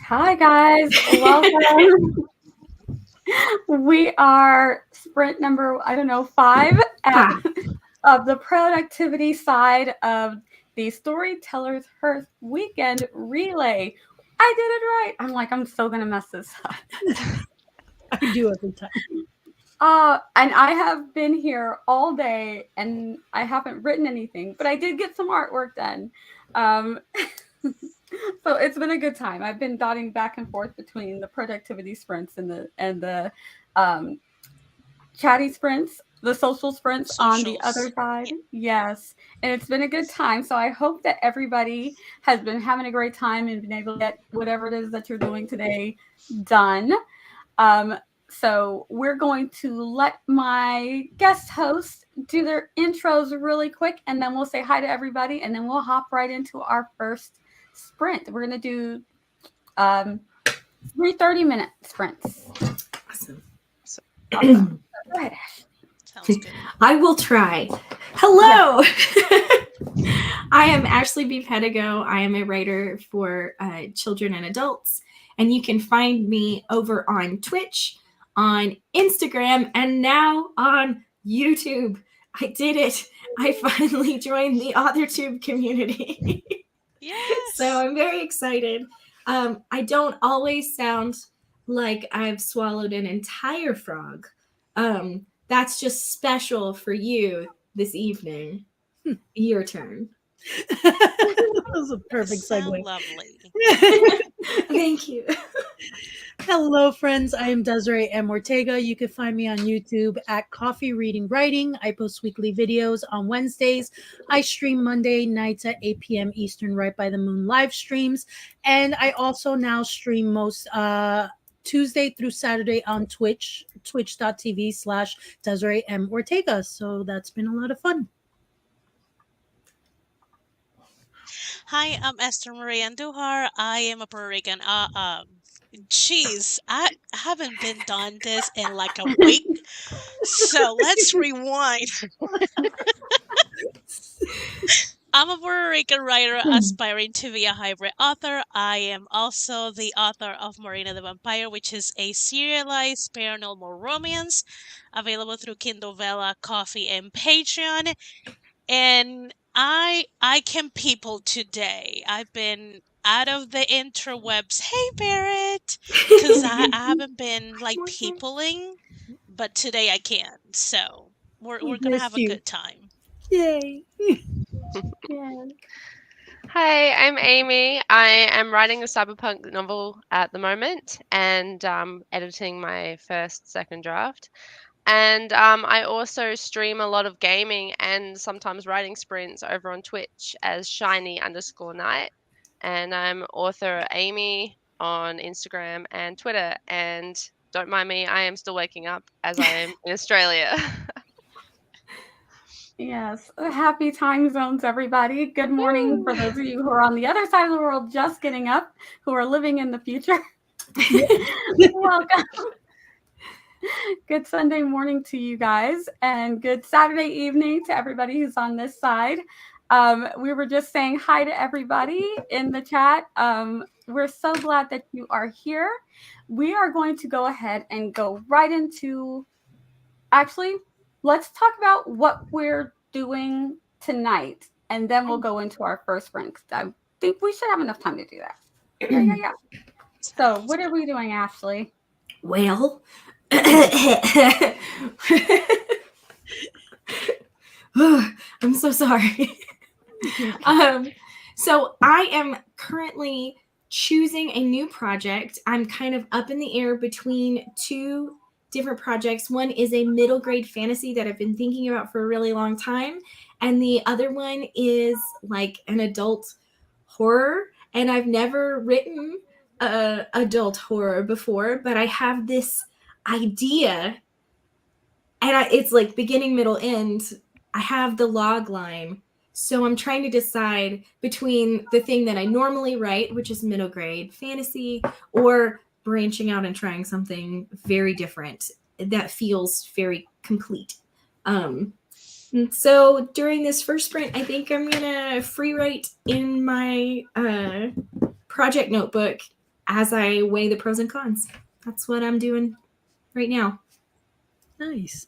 Hi guys, welcome. We are sprint number, 5 of the productivity side of the Storytellers Hearth Weekend Relay. I did it right. I'm still going to mess this up. I do every time. And I have been here all day and I haven't written anything, but I did get some artwork done. So it's been a good time. I've been dotting back and forth between the productivity sprints and the chatty sprints, the social sprints on the other side. Yes. And it's been a good time. So I hope that everybody has been having a great time and been able to get whatever it is that you're doing today done. So we're going to let my guest hosts do their intros really quick, and then we'll say hi to everybody, and then we'll hop right into our first sprint. We're going to do 3 30-minute sprints. Awesome. Go ahead, Ashley. Sounds good. I will try. Hello. I am Ashley B. Pedigo. I am a writer for children and adults, and you can find me over on Twitch, on Instagram, and now on YouTube. I did it. I finally joined the AuthorTube community. Yes. So I'm very excited. I don't always sound like I've swallowed an entire frog. That's just special for you this evening. Your turn. That was a perfect segue. Lovely. Thank you. Hello, friends. I am Desiree M. Ortega. You can find me on YouTube at Coffee Reading Writing. I post weekly videos on Wednesdays. I stream Monday nights at 8 p.m. Eastern, Right by the Moon live streams. And I also now stream most Tuesday through Saturday on Twitch, twitch.tv/Desiree M. Ortega. So that's been a lot of fun. Hi, I'm Esther Marie Andujar. I am a Puerto Rican. Jeez, I haven't been done this in like a week. So let's rewind. I'm a Puerto Rican writer aspiring to be a hybrid author. I am also the author of Marina the Vampire, which is a serialized paranormal romance available through Kindle Vella, Coffee, and Patreon. And I can people today. I've been out of the interwebs. Hey, Barrett! Because I haven't been like peopling, but today I can. So we're going to have a good time. Yay. Yeah. Hi, I'm Amy. I am writing a cyberpunk novel at the moment and editing my second draft. And I also stream a lot of gaming and sometimes writing sprints over on Twitch as shiny_night. And I'm author Amy on Instagram and Twitter. And don't mind me, I am still waking up as I am in Australia. Yes. Happy time zones, everybody. Good morning for those of you who are on the other side of the world just getting up, who are living in the future. Welcome. Good Sunday morning to you guys, and good Saturday evening to everybody who's on this side. We were just saying hi to everybody in the chat. We're so glad that you are here. We are going to go ahead and go right into, actually, let's talk about what we're doing tonight, and then we'll go into our first sprint. I think we should have enough time to do that. Yeah. So what are we doing, Ashley? Well, I'm so sorry. So I am currently choosing a new project. I'm kind of up in the air between two different projects. One is a middle grade fantasy that I've been thinking about for a really long time, and the other one is like an adult horror. And I've never written adult horror before, but I have this idea, and it's like beginning, middle, end. I have the log line, so I'm trying to decide between the thing that I normally write, which is middle grade fantasy, or branching out and trying something very different that feels very complete. So during this first sprint, I think I'm gonna free write in my project notebook as I weigh the pros and cons. That's what I'm doing right now. Nice.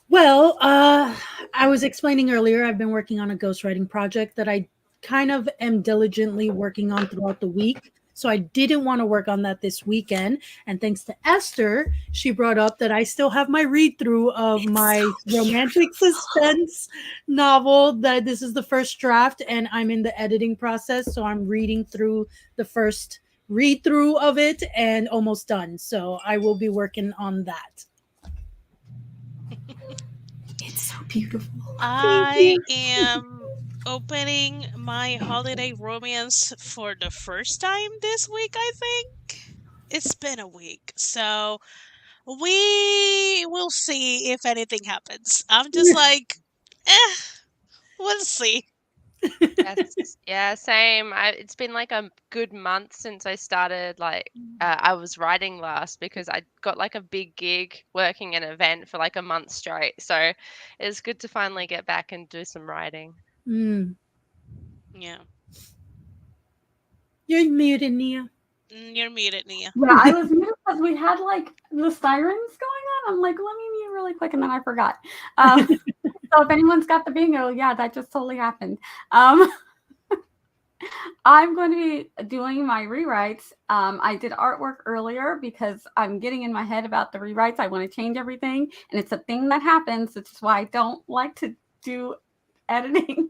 Well, I was explaining earlier, I've been working on a ghostwriting project that I kind of am diligently working on throughout the week. So I didn't want to work on that this weekend. And thanks to Esther, she brought up that I still have my read through of my romantic suspense novel. That this is the first draft, and I'm in the editing process. So I'm reading through the first read through of it and almost done. So I will be working on that. It's so beautiful. I am opening my holiday romance for the first time this week, I think. It's been a week, so we will see if anything happens. I'm just like, we'll see. Yes, yeah, same. It's been like a good month since I started. I was writing last because I got like a big gig working an event for like a month straight. So it's good to finally get back and do some writing. Mm. Yeah. You're muted, Nia. You're muted, Nia. Yeah, I was muted because we had like the sirens going on. I'm like, let me mute really quick, and then I forgot. So if anyone's got the bingo, yeah, that just totally happened. I'm going to be doing my rewrites. I did artwork earlier because I'm getting in my head about the rewrites. I want to change everything, and it's a thing that happens. Which is why I don't like to do editing.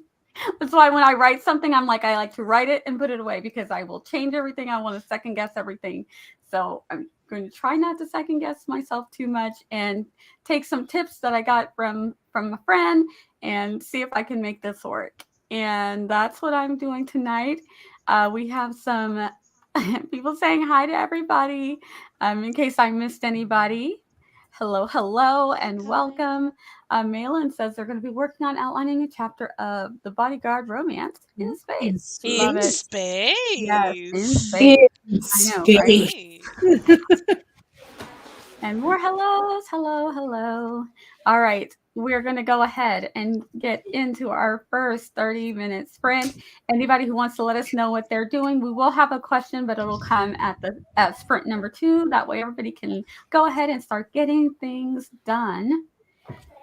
That's why when I write something, I'm like, I like to write it and put it away because I will change everything. I want to second guess everything. So I'm going to try not to second guess myself too much and take some tips that I got from a friend and see if I can make this work. And that's what I'm doing tonight. We have some people saying hi to everybody. In case I missed anybody, hello, hello, and welcome. Malin says they're going to be working on outlining a chapter of the Bodyguard romance in space. Love In it. space. Yes, in space. I know, right? Right. And more hellos. Hello, hello. All right. We're going to go ahead and get into our first 30-minute sprint. Anybody who wants to let us know what they're doing, we will have a question, but it'll come at sprint number 2. That way everybody can go ahead and start getting things done.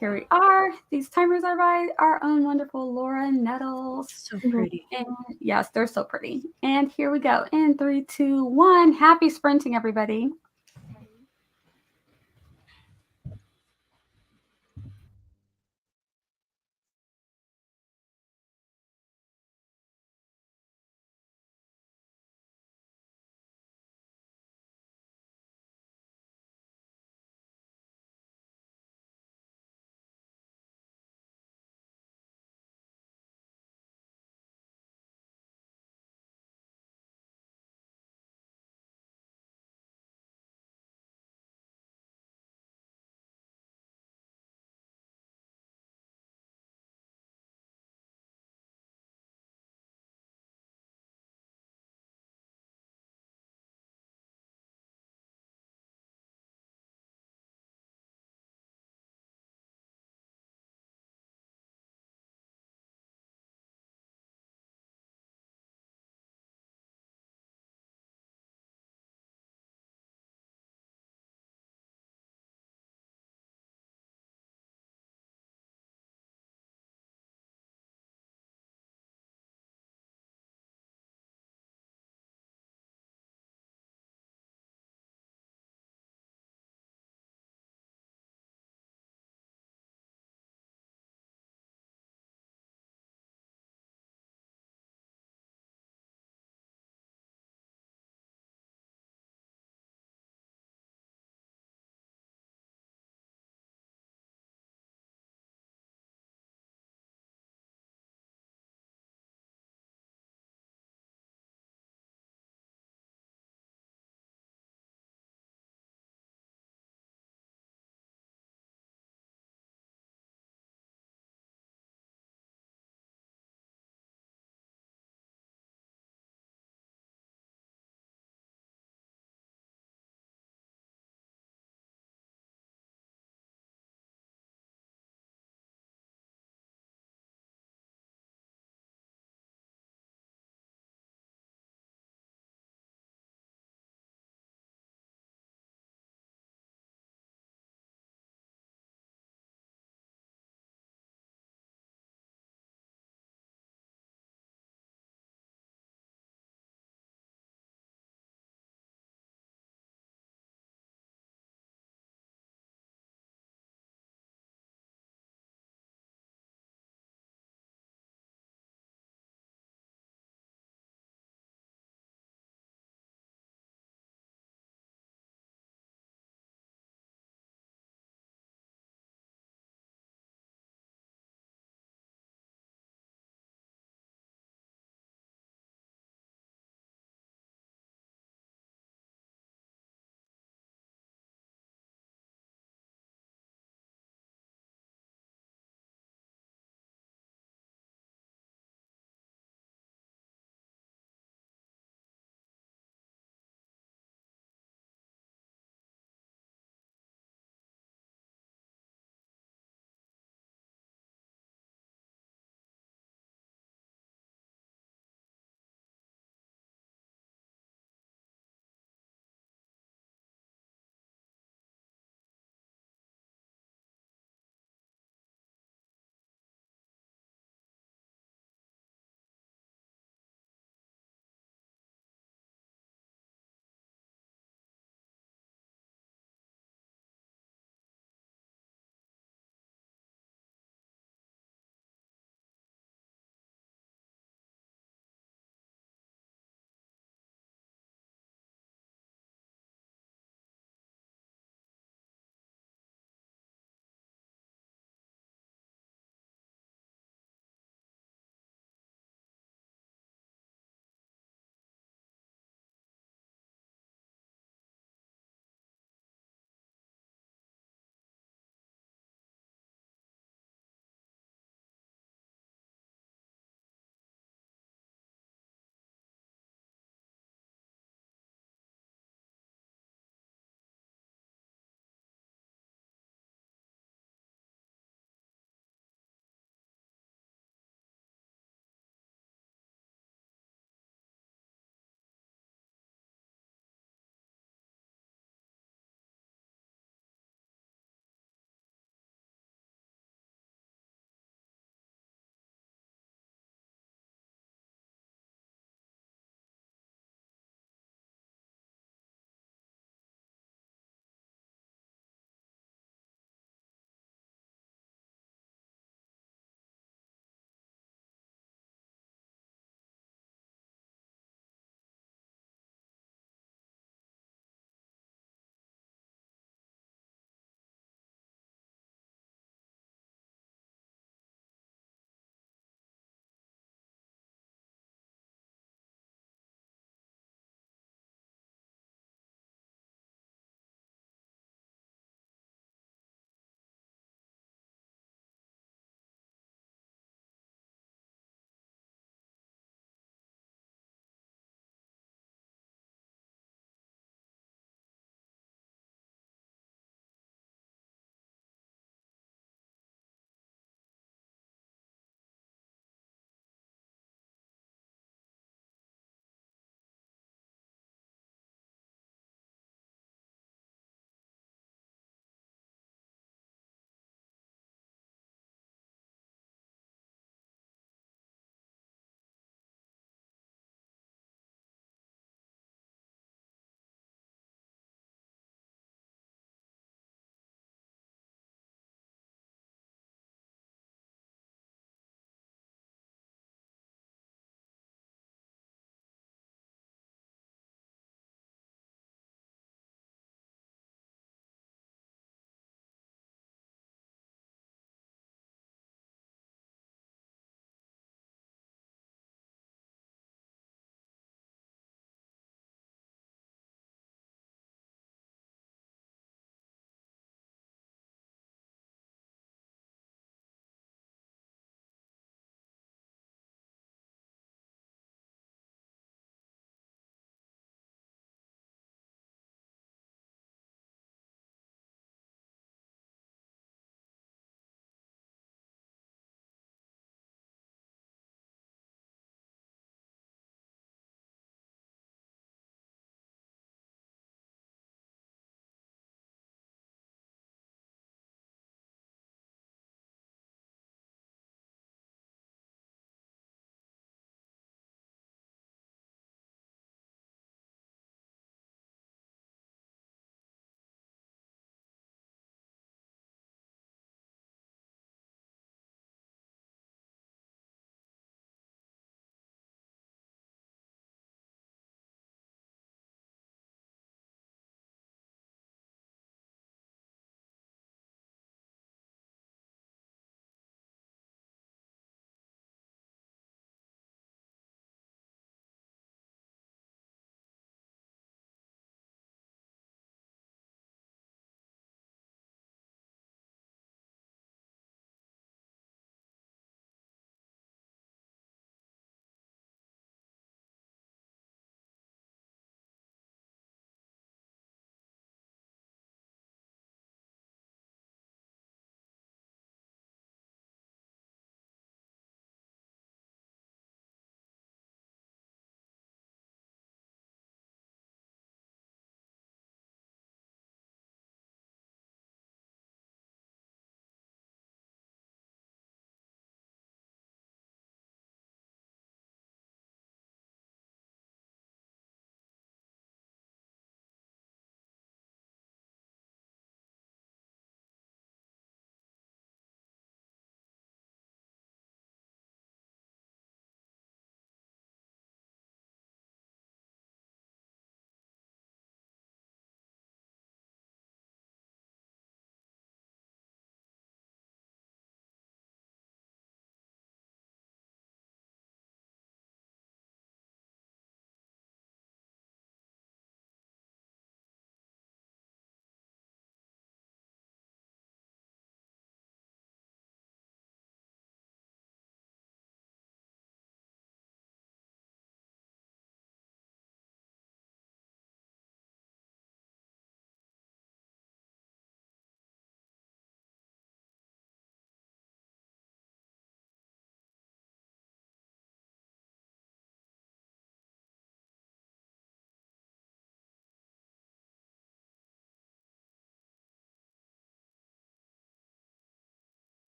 Here we are. These timers are by our own wonderful Laura Nettles. So pretty. And yes, they're so pretty. And here we go. In 3, 2, 1. Happy sprinting, everybody.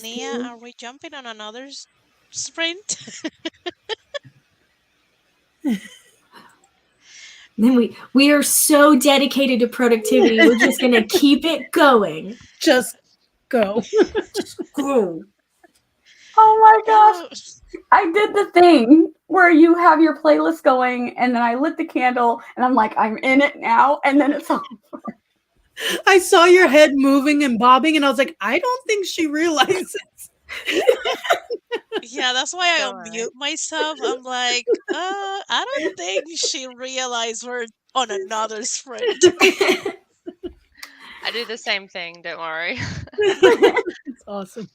Nia, are we jumping on another sprint? Then we are so dedicated to productivity. We're just gonna keep it going. Just go. Go. Oh my gosh. I did the thing where you have your playlist going and then I lit the candle and I'm like, I'm in it now. And then it's over. I saw your head moving and bobbing, and I was like, I don't think she realizes. Yeah, that's why I Don't worry. unmute myself. I'm like, I don't think she realized we're on another sprint. I do the same thing. Don't worry. It's awesome.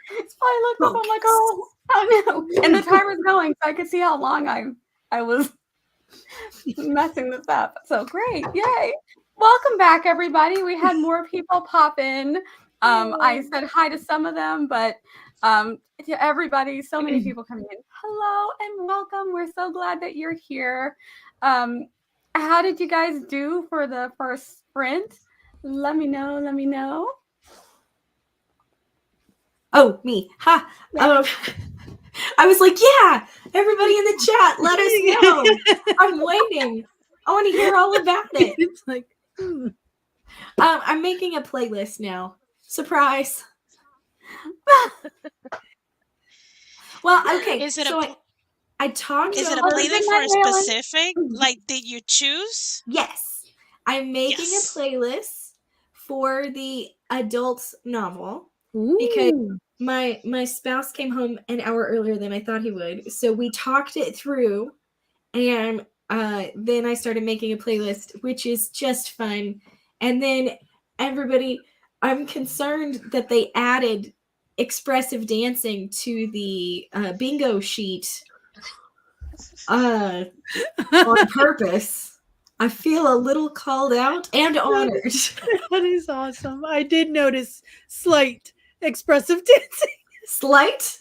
So I looked up, I'm like, oh no. And the timer's going, so I could see how long I was messing this up. So great. Yay. Welcome back, everybody. We had more people pop in. I said hi to some of them, but to everybody, so many people coming in. Hello and welcome. We're so glad that you're here. How did you guys do for the first sprint? Let me know. Let me know. Oh, me. Ha. I was like, yeah, everybody in the chat, let us know. I'm waiting. I want to hear all about it. It's like, I'm making a playlist now. Surprise. Well, okay. Is it so I talked Is to it a her- playlist for a specific? Like, did you choose? Yes. I'm making Yes. a playlist for the adult novel. ooh. Because my spouse came home an hour earlier than I thought he would. So we talked it through, and then I started making a playlist, which is just fun. And then everybody, I'm concerned that they added expressive dancing to the bingo sheet on purpose. I feel a little called out and honored. That is awesome. I did notice slight expressive dancing. Slight?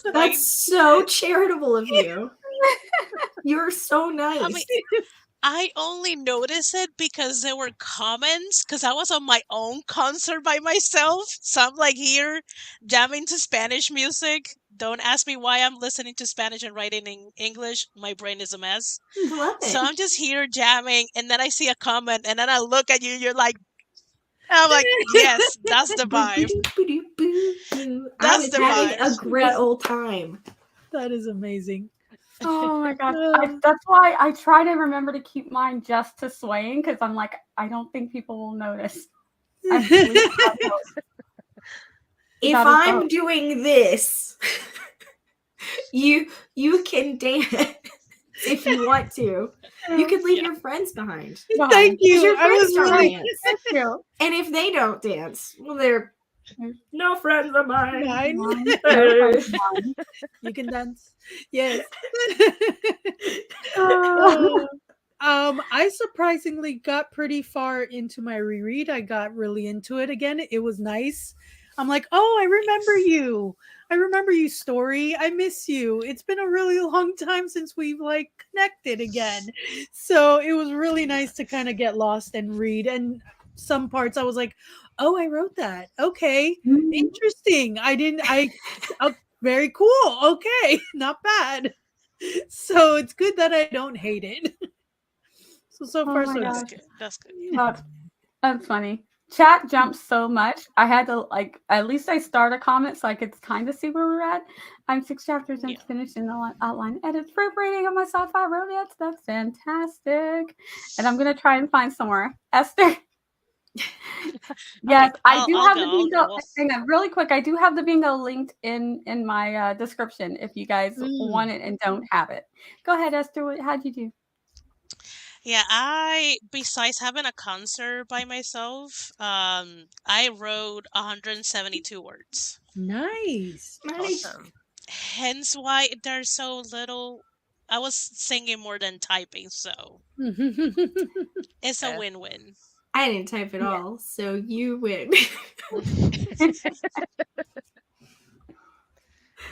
Like, That's so charitable of you. You're so nice. I mean, I only noticed it because there were comments, because I was on my own concert by myself. So I'm like here jamming to Spanish music. Don't ask me why I'm listening to Spanish and writing in English. My brain is a mess. Love it. So I'm just here jamming, and then I see a comment, and then I look at you, you're like, I'm like, yes, that's the vibe. I That's was the having vibe. a great old time. That is amazing. Oh my gosh. That's why I try to remember to keep mine just to swaying because I'm like, I don't think people will notice. If I'm doing this, you can dance if you want to. You can leave your friends behind. Thank you. Your I was friends don't really dance. Thank you. And if they don't dance, well, they're no friends of mine. Mine. You can dance. Yes. I surprisingly got pretty far into my reread. I got really into it again. It was nice. I'm like, oh, I remember you. I remember you, Story. I miss you. It's been a really long time since we've like connected again. So it was really nice to kind of get lost and read. And some parts I was like, oh, I wrote that. Okay. Interesting. Very cool. Okay. Not bad. So it's good that I don't hate it. So far, so gosh. good. That's good. That's funny. Chat jumps so much. I had to at least I start a comment so I could kind of see where we're at. I'm 6 chapters into finishing the outline edit proofreading of my sci-fi romance. That's fantastic. And I'm gonna try and find somewhere. Esther. Yes, I do have the bingo. Hang on, really quick. I do have the bingo linked in my description if you guys want it and don't have it. Go ahead, Esther. How'd you do? Yeah, besides having a concert by myself, I wrote 172 words. Nice. Awesome. Hence why there's so little. I was singing more than typing, so it's a win-win. I didn't type at all, so you win.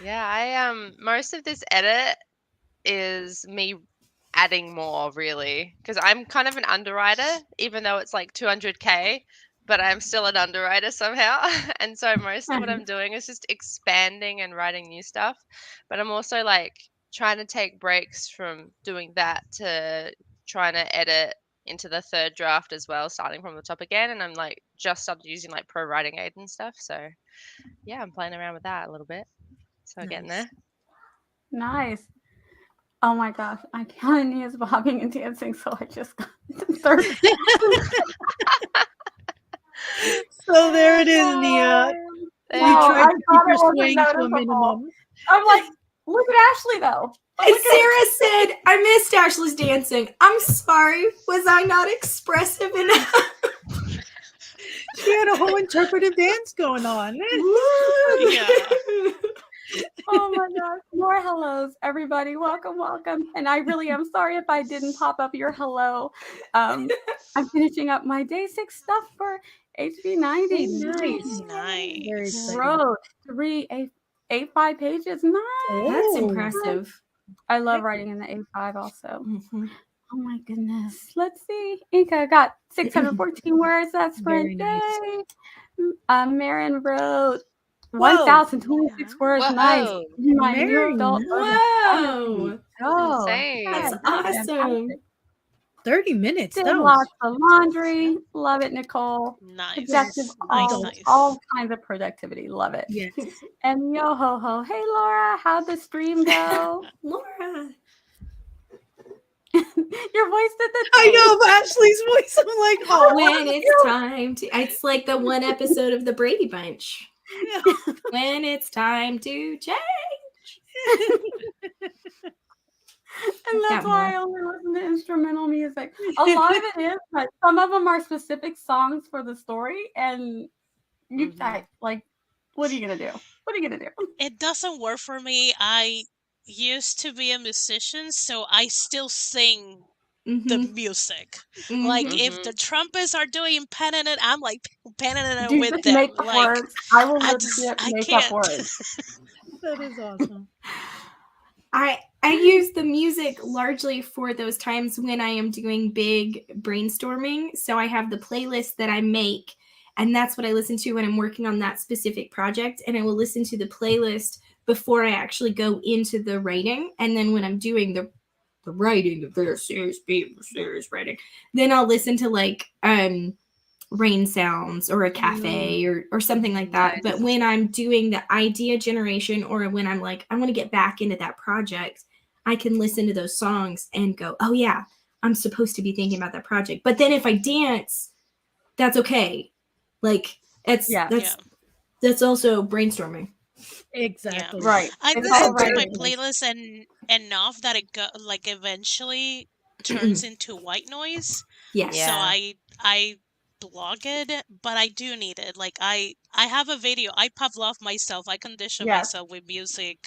Yeah, most of this edit is me adding more, really, because I'm kind of an underwriter, even though it's like 200K, but I'm still an underwriter somehow. And so most of what I'm doing is just expanding and writing new stuff. But I'm also like trying to take breaks from doing that to trying to edit into the third draft as well, starting from the top again. And I'm like just started using like Pro Writing Aid and stuff. So yeah, I'm playing around with that a little bit. So getting there. Nice. Oh my gosh, I counted Nia's bobbing and dancing, so I just got thirsty. So there it is, Nia. You Wow, tried I to keep thought it your wasn't swing to a noticeable. minimum. I'm like, look at Ashley though. And Sarah said, I missed Ashley's dancing. I'm sorry. Was I not expressive enough? She had a whole interpretive dance going on. Yeah. Oh my gosh. More hellos, everybody. Welcome, welcome. And I really am sorry if I didn't pop up your hello. I'm finishing up my day 6 stuff for HB90. Nice. Nice. Very exciting. Wrote 3 A5 pages. Nice. That's Oh. impressive. I love writing in the A5 also. Mhm. Oh my goodness. Let's see. Inka got 614 words. That's Very sprint. nice. Yay. Marin wrote Whoa. 1,026 words. Whoa. Nice. My new Very adult. Whoa. Oh, Insane. That's fantastic. awesome. 30 minutes. Did That was lots of laundry. Love it, Nicole. Nice. Productive, Nice, all, nice. all kinds of productivity. Love it. yes. And yo ho ho. Hey Laura, how'd the stream go? Laura. Your voice did the I thing. know of Ashley's voice. I'm like, oh, When it's time to, it's like the one episode of the Brady Bunch. yeah. When it's time to change. And that's why I only listen to instrumental music. A lot of it is, but some of them are specific songs for the story, and you type like, what are you gonna do? What are you gonna do? It doesn't work for me. I used to be a musician, so I still sing the Mhm. music. Mhm. Like if the trumpets are doing penning it, I'm like penning it Do you with just them. make up Like words? I will I legit make can't. up words. That is awesome. I use the music largely for those times when I am doing big brainstorming. So I have the playlist that I make, and that's what I listen to when I'm working on that specific project. And I will listen to the playlist before I actually go into the writing. And then when I'm doing the writing, the very serious writing, then I'll listen to like rain sounds or a cafe or something like that. Nice. But when I'm doing the idea generation or when I'm like, I want to get back into that project, I can listen to those songs and go, oh yeah, I'm supposed to be thinking about that project. But then if I dance, that's okay. Like that's also brainstorming. Exactly. Right. I It's listen all to my right. playlist and enough that it like eventually turns into white noise. Yes. So Yeah. I blog it, but I do need it. Like I have a video. I Pavlov myself. I condition Yes. myself with music,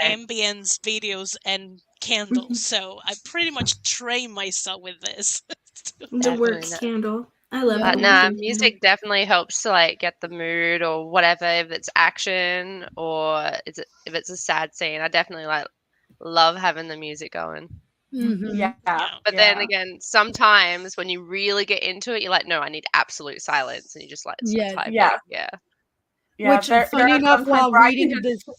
ambience videos, and candles. So I pretty much train myself with this. The works Definitely. candle. I love Yeah. the Nah, works music definitely helps to like get the mood or whatever. If it's action or if it's a sad scene, I definitely like love having the music going. Mhm. Yeah. But then again, sometimes when you really get into it, you're like, no, I need absolute silence, and you just like start typing. Yeah. Yeah. Yeah, Which, there funny are enough, some times while where I can reading just- this,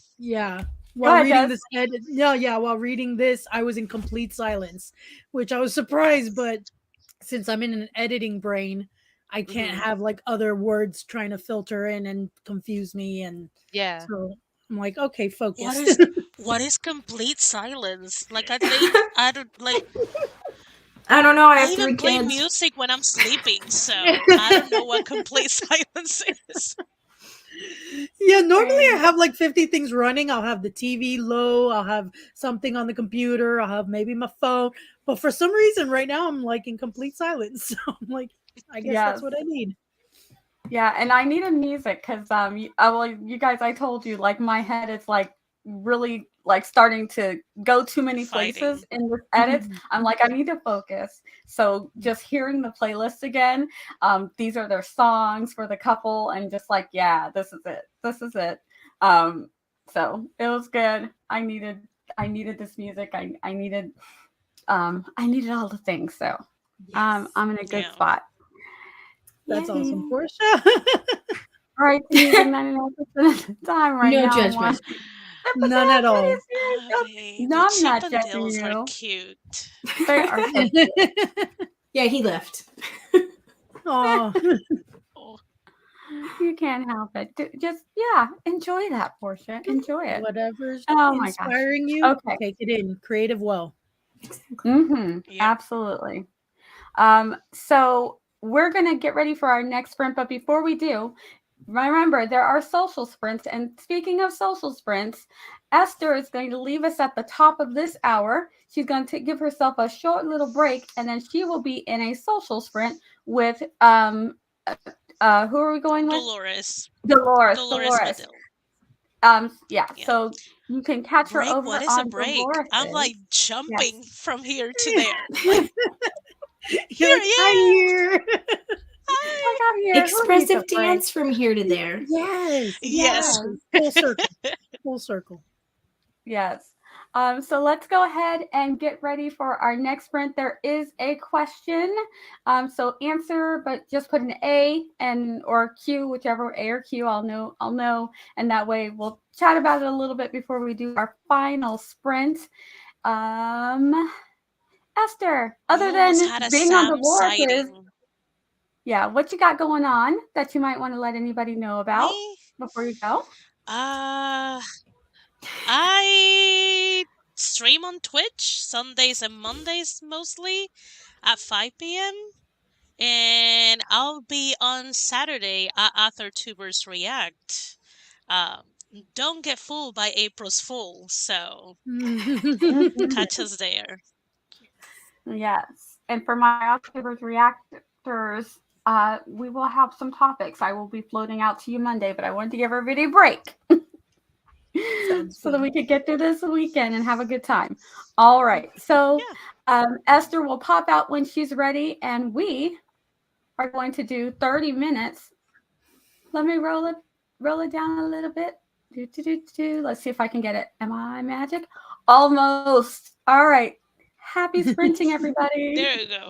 while ahead, reading Des. this while reading this, I was in complete silence, which I was surprised. But since I'm in an editing brain, I can't have like other words trying to filter in and confuse me, and Yeah. so I'm like, okay, focus. What is complete silence? Like I think I don't like. I don't know. I I have even 3 play kids. music when I'm sleeping, so I don't know what complete silence is. Yeah, normally I have like 50 things running. I'll have the TV low, I'll have something on the computer, I'll have maybe my phone. But for some reason right now I'm like in complete silence. So I'm like, I guess that's what I need. Yeah, and I needed music because you guys, I told you, like, my head is like really like starting to go too many places in this edits. I'm like, I need to focus. So just hearing the playlist again, these are their songs for the couple, and just like, yeah, this is it. This is it. So it was good. I needed this music. I needed all the things. So I'm in a good spot. That's Yeah. awesome, Portia. All right, music 99% of the time right No now. I'm judgment. watching. None at all. The No, I'm chip not and judging Dales are you. cute. They are so Yeah, he left. Oh, Oh, you can't help it. Just enjoy that, Portia. Enjoy it. whatever's Oh my gosh. inspiring you, Okay. take it in. Creative well. Mm-hmm. Yep. Absolutely. So we're gonna get ready for our next sprint, but before we do, remember there are social sprints. And speaking of social sprints, Esther is going to leave us at the top of this hour. She's going to give herself a short little break, and then she will be in a social sprint with who are we going with? Dolores. Dolores. Badil. Yeah. Yeah. So you can catch her Break? over What is a on break? Dolores. I'm like Yes. jumping from here to there. Like, You're here like, I I'm am. here. Hi. Like I'm here. Who needs Expressive a break? dance from here to there. Yes. Yes. Full circle. Full circle. Yes. So let's go ahead and get ready for our next sprint. There is a question. So answer, but just put an A and or Q, whichever A or Q. I'll know, and that way we'll chat about it a little bit before we do our final sprint. Esther, We other almost than had a being on Sam Dolores, sighting. what you got going on that you might want to let anybody know about Me? before you go? I stream on Twitch Sundays and Mondays mostly at 5 p.m. And I'll be on Saturday at AuthorTubers React. Um, don't get fooled by April's Fool, so catch us there. Yes. And for my October's reactors, we will have some topics I will be floating out to you Monday, but I wanted to give everybody a break so that we could get through this weekend and have a good time. All right. So Esther will pop out when she's ready, and we are going to do 30 minutes. Let me roll it down a little bit. Let's see if I can get it. Am I magic? Almost. All right. Happy sprinting, everybody. There you go.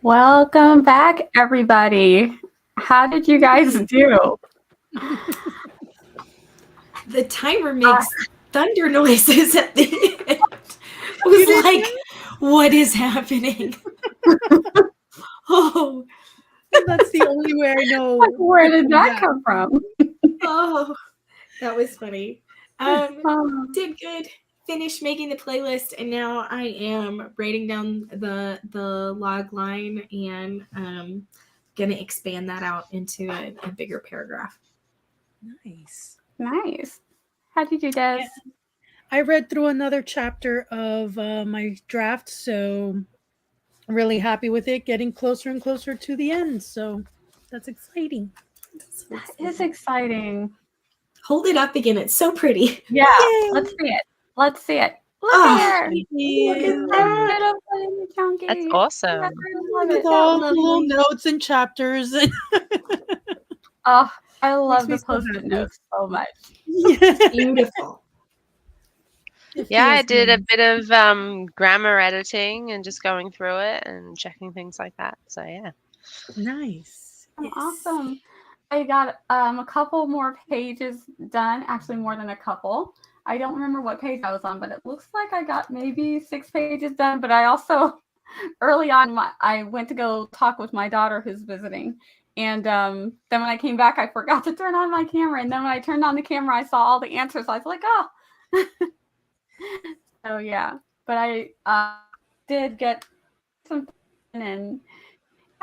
Welcome back, everybody. How did you guys do? The timer makes thunder noises at the end. I was like, what is happening? Oh, That's the only way I know. Where did that come from? oh, that was funny. Did good. Finished making the playlist, and now I am writing down the log line and gonna expand that out into a bigger paragraph. Nice. Nice. How did you guys? Yeah. I read through another chapter of my draft, so I'm really happy with it. Getting closer and closer to the end, so that's exciting. That is exciting. Hold it up again. It's so pretty. Yeah, Yay. let's see it. Let's see it. Look Oh, here. Look It's at so that. beautiful and chunky. That's awesome. I love With it. all the lovely. little notes and chapters. Oh, I love me the so post-it happy. notes so much. Beautiful. Yeah, I feels did a nice. bit of grammar editing and just going through it and checking things like that. So yeah. Nice. Oh, Yes. awesome. I got a couple more pages done, actually more than a couple. I don't remember what page I was on, but it looks like I got maybe 6 pages done. But I also, early on, I went to go talk with my daughter who's visiting. And then when I came back, I forgot to turn on my camera. And then when I turned on the camera, I saw all the answers. I was like, oh. So yeah, but I did get some, and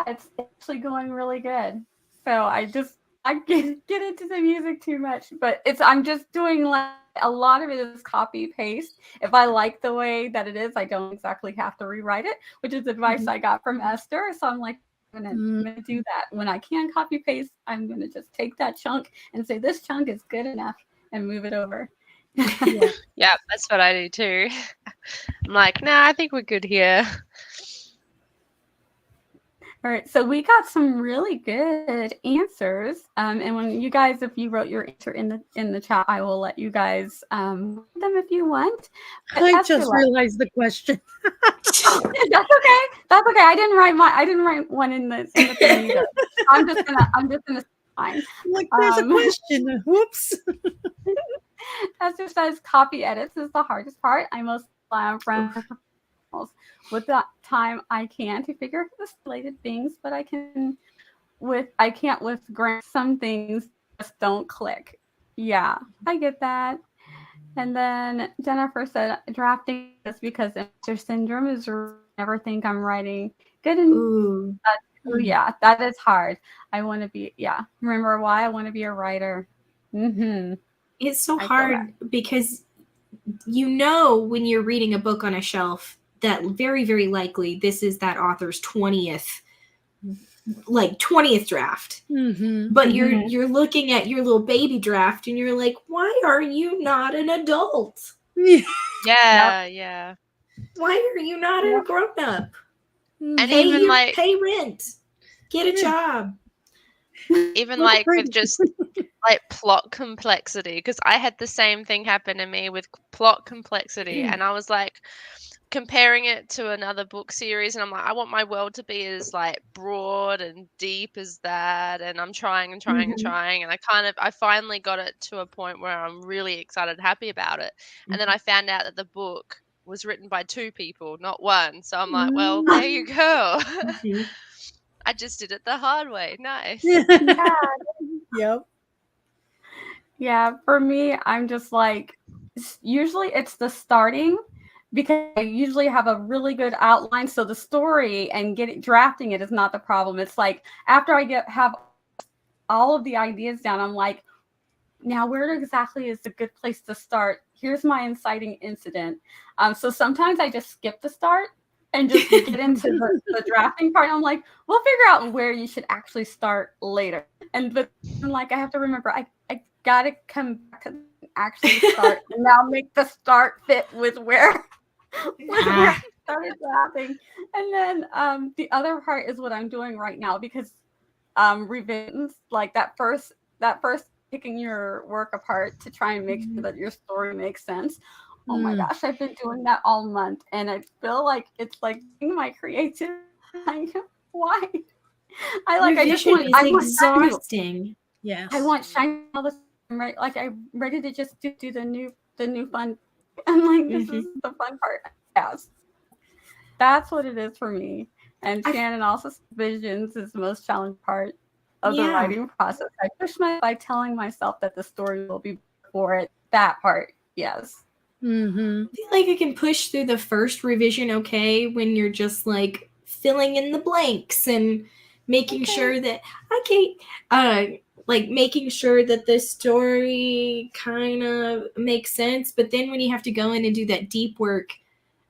it's actually going really good. So I get into the music too much, but I'm just doing like a lot of it is copy paste. If I like the way that it is, I don't exactly have to rewrite it, which is advice I got from Esther. So I'm like, I'm gonna do that. When I can copy paste, I'm gonna just take that chunk and say this chunk is good enough and move it over. Yeah, that's what I do too. I'm like, nah, I think we're good here. All right, so we got some really good answers. And when you guys, if you wrote your answer in the chat, I will let you guys them if you want. But I Esther, just realized the question. that's okay. That's okay. I didn't write one in the thing either. I'm just gonna fine. Like, there's a question. Whoops. Esther says copy edits is the hardest part. I mostly rely on friends. With that time I can to figure out the related things, but I can't with grant some things just don't click. Yeah, I get that. And then Jennifer said drafting is because imposter syndrome is never think I'm writing good and yeah, that is hard. I want to be remember why I want to be a writer. It's so hard because when you're reading a book on a shelf that very, very likely this is that author's 20th draft. But you're looking at your little baby draft and you're like, why are you not an adult? Yeah. Why are you not a grown up? And even like pay rent, get a job. Even like with just like plot complexity, because I had the same thing happen to me with plot complexity, and I was like comparing it to another book series, and I'm like, I want my world to be as like broad and deep as that, and I'm trying and I finally got it to a point where I'm really excited, happy about it, and then I found out that the book was written by 2 people, not 1. So I'm like, well, there you go. I just did it the hard way. Nice. Yep. Yeah, for me, I'm just like, usually it's the starting, because I usually have a really good outline. So the story and drafting it is not the problem. It's like after I have all of the ideas down, I'm like, now where exactly is a good place to start? Here's my inciting incident. So sometimes I just skip the start and just get into the drafting part. I'm like, we'll figure out where you should actually start later. But like, I have to remember, I gotta come back to actually start and now make the start fit with where I started drafting. And then the other part is what I'm doing right now, because revisions, like that first picking your work apart to try and make sure that your story makes sense. Oh my gosh, I've been doing that all month, and I feel like it's like my creative. Why? I just Revision want. is I want shiny. exhausting. Yes. I want shiny all the time, right? Like I'm ready to just do the new fun. I'm like, this is the fun part. Yes, that's what it is for me. And Shannon also says visions is the most challenging part of the writing process. I push by telling myself that the story will be for it. That part, yes. Mm-hmm. I feel like I can push through the first revision okay when you're just like filling in the blanks and making sure that like making sure that the story kind of makes sense. But then when you have to go in and do that deep work,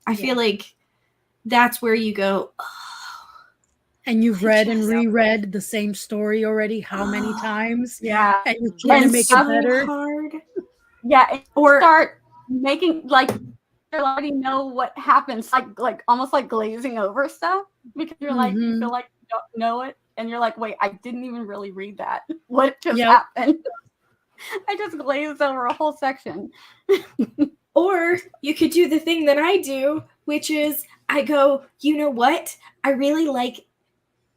I feel like that's where you go, and you've read and reread the same story already how many times? Yeah. And you're trying to make it better. Hard. Yeah, or start making like you already know what happens, like almost like glazing over stuff because you're like you feel like you don't know it, and you're like, wait, I didn't even really read that. What just happened? I just glazed over a whole section. Or you could do the thing that I do, which is I go, you know what? I really like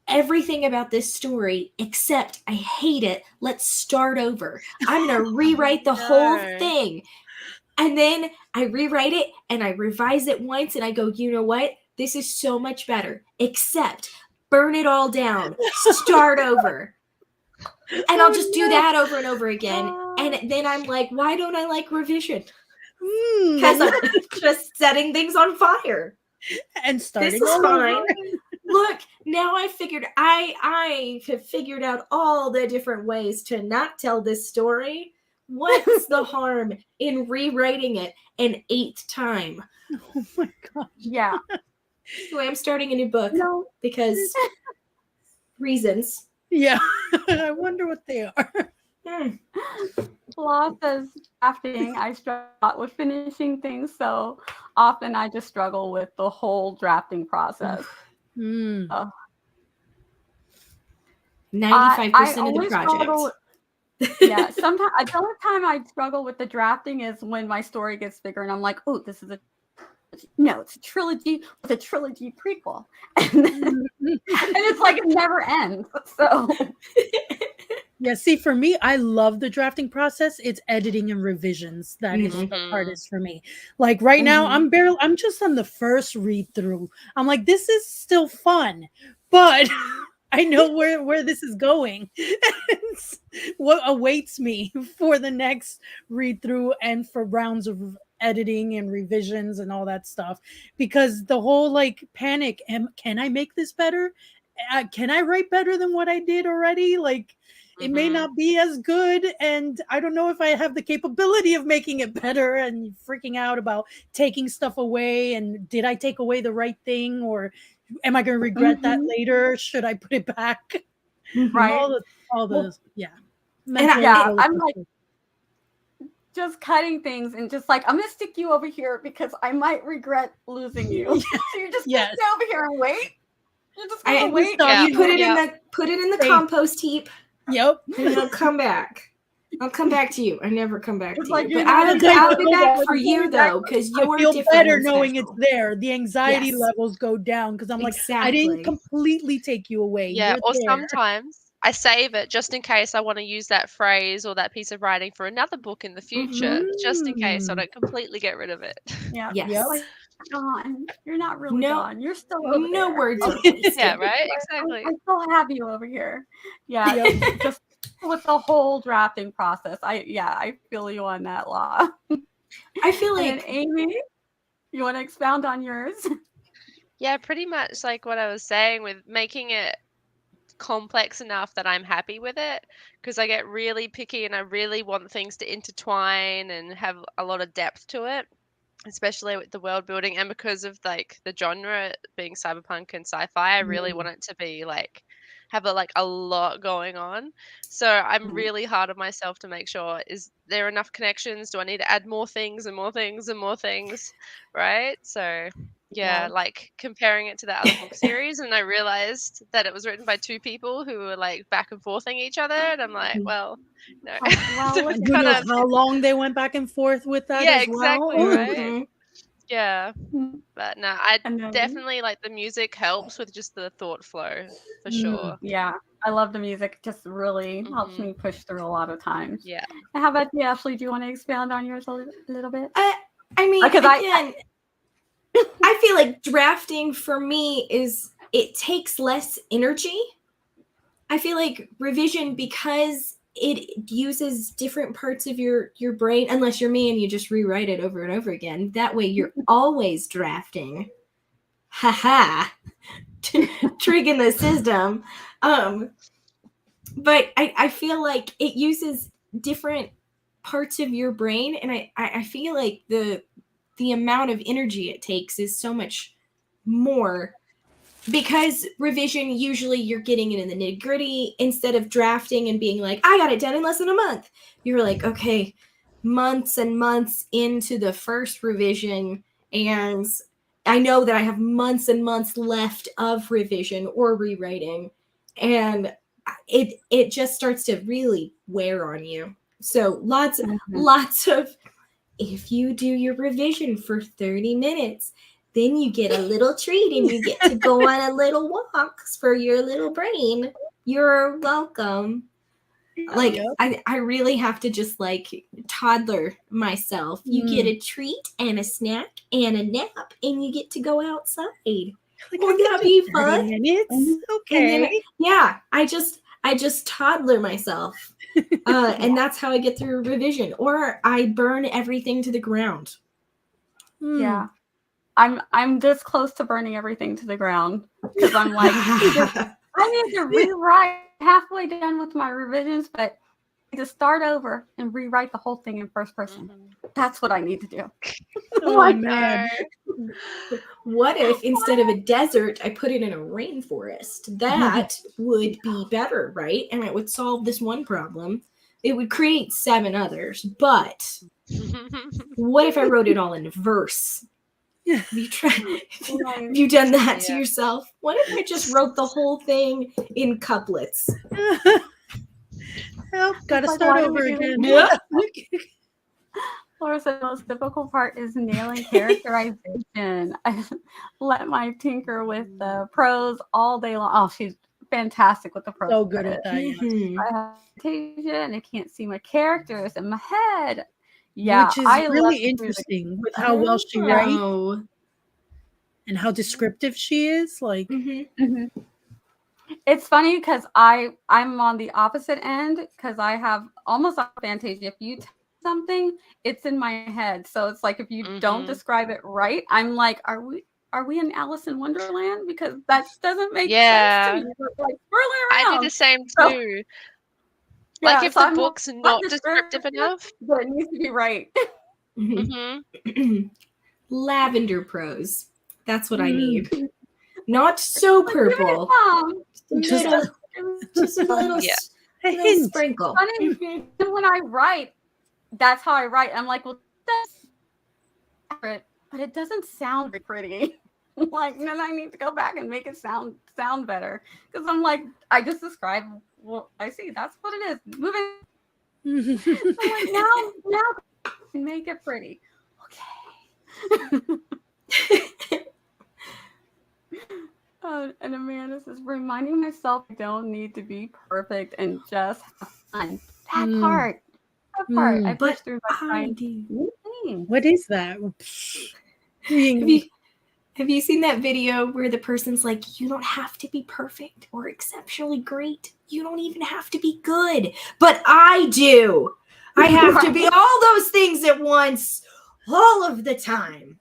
everything about this story, except I hate it. Let's start over. I'm going to rewrite the whole thing. And then I rewrite it and I revise it once and I go, you know what? This is so much better, except burn it all down, start over. And I'll just do that over and over again. And then I'm like, why don't I like revision? Because I'm just setting things on fire. And starting this is fine. Look, now I have figured out all the different ways to not tell this story. What's the harm in rewriting it an 8th time? Oh my god. Yeah. Anyway, I'm starting a new book because reasons. Yeah. I wonder what they are. Law says drafting. I struggle a lot with finishing things, so often I just struggle with the whole drafting process. 95% of the project. Yeah, sometimes the only time I struggle with the drafting is when my story gets bigger and I'm like, oh, this is it's a trilogy with a trilogy prequel. And it's like it never ends. So yeah, see, for me, I love the drafting process. It's editing and revisions that is the hardest for me. Like right now, I'm just on the first read through. I'm like, this is still fun, but I know where this is going. What awaits me for the next read through and for rounds of editing and revisions and all that stuff, because the whole like panic, can I make this better? Can I write better than what I did already? Like it may not be as good, and I don't know if I have the capability of making it better, and freaking out about taking stuff away, and did I take away the right thing, or am I going to regret that later? Should I put it back? Right. All those, And I'm like just cutting things and just like, I'm going to stick you over here because I might regret losing you. So you're just going to stay over here and wait. You're just going to wait. You put it in the compost heap. Yep. And I'll come back. I'll come back to you. I never come back to like you. But I'll be back for you though, because you're feel different. Better knowing it's there. The anxiety levels go down because I'm like, I didn't completely take you away. Yeah, You're or there. sometimes I save it just in case I want to use that phrase or that piece of writing for another book in the future, just in case I don't completely get rid of it. Yeah. Yes. Yep. Like, gone. You're not really gone. You're still over no there. words. Yeah, right? Exactly. I still have you over here. Yeah. Just with the whole drafting process. I feel you on that, Law. I feel like, and then Amy, you want to expound on yours? Yeah, pretty much like what I was saying with making it complex enough that I'm happy with it, because I get really picky and I really want things to intertwine and have a lot of depth to it, especially with the world building, and because of like the genre being cyberpunk and sci-fi, I really want it to be like have a lot going on. So I'm really hard on myself to make sure, is there enough connections? Do I need to add more things and more things and more things? Right? So yeah, like comparing it to the other book series, and I realized that it was written by 2 people who were like back and forthing each other, and I'm like, well, no. Who knows how long they went back and forth with that? Yeah, as exactly, well? right? Yeah. Mm, But no, I And then, definitely like the music helps with just the thought flow for sure. yeah, I love the music. It just really helps Mhm. me push through a lot of times. Yeah. And how about you, Ashley? Do you want to expound on yours a little bit? I mean, Because again, I feel like drafting for me it takes less energy. I feel like revision, because it uses different parts of your brain, unless you're me and you just rewrite it over and over again. That way you're always drafting. Haha. Triggering the system. But I feel like it uses different parts of your brain, and I feel like the amount of energy it takes is so much more, because revision, usually you're getting it in the nitty gritty instead of drafting and being like, I got it done in less than a month. You're like, okay, months and months into the first revision, and I know that I have months and months left of revision or rewriting, and it just starts to really wear on you. So lots of, if you do your revision for 30 minutes, then you get a little treat and you get to go on a little walks for your little brain. You're welcome. Like, I really have to just like toddler myself. You get a treat and a snack and a nap, and you get to go outside. Won't that be fun? Minutes? Okay. And then, yeah, I just toddler myself. And that's how I get through revision. Or I burn everything to the ground. Yeah. I'm this close to burning everything to the ground, because I'm like, I need to rewrite. Halfway done with my revisions, but I need to start over and rewrite the whole thing in first person. That's what I need to do. Oh man. What if instead of a desert, I put it in a rainforest? That would be better, right? And it would solve this one problem. It would create 7 others. But what if I wrote it all in verse? Have you done that to yourself? What if I just wrote the whole thing in couplets? Well, gotta start over again. Yeah. Laura said the most difficult part is nailing characterization. I let my tinker with the prose all day long. Oh, she's fantastic with the prose. So good at that. I have fantasia and I can't see my characters in my head. Yeah, which is I really love interesting with how well she writes and how descriptive she is. Like, it's funny because I'm on the opposite end, because I have almost a fantasia. If you tell something, it's in my head. So it's like if you don't describe it right, I'm like, are we in Alice in Wonderland? Because that doesn't make sense to me. We're like swirling around. I do the same too. Like if the book's not descriptive enough, but it needs to be right. Lavender prose. That's what I need. Not so purple. Just a little sprinkle. Funny, when I write, that's how I write. I'm like, well, that's accurate, but it doesn't sound very pretty. Like, then I need to go back and make it sound better. Because I'm like, I just described what I see. That's what it is. Moving. I'm like, now make it pretty. Okay. And Amanda says, reminding myself I don't need to be perfect and just have fun. That part. I push through by trying new things. What is that? Have you seen that video where the person's like, you don't have to be perfect or exceptionally great. You don't even have to be good. But I do. I have to be all those things at once, all of the time.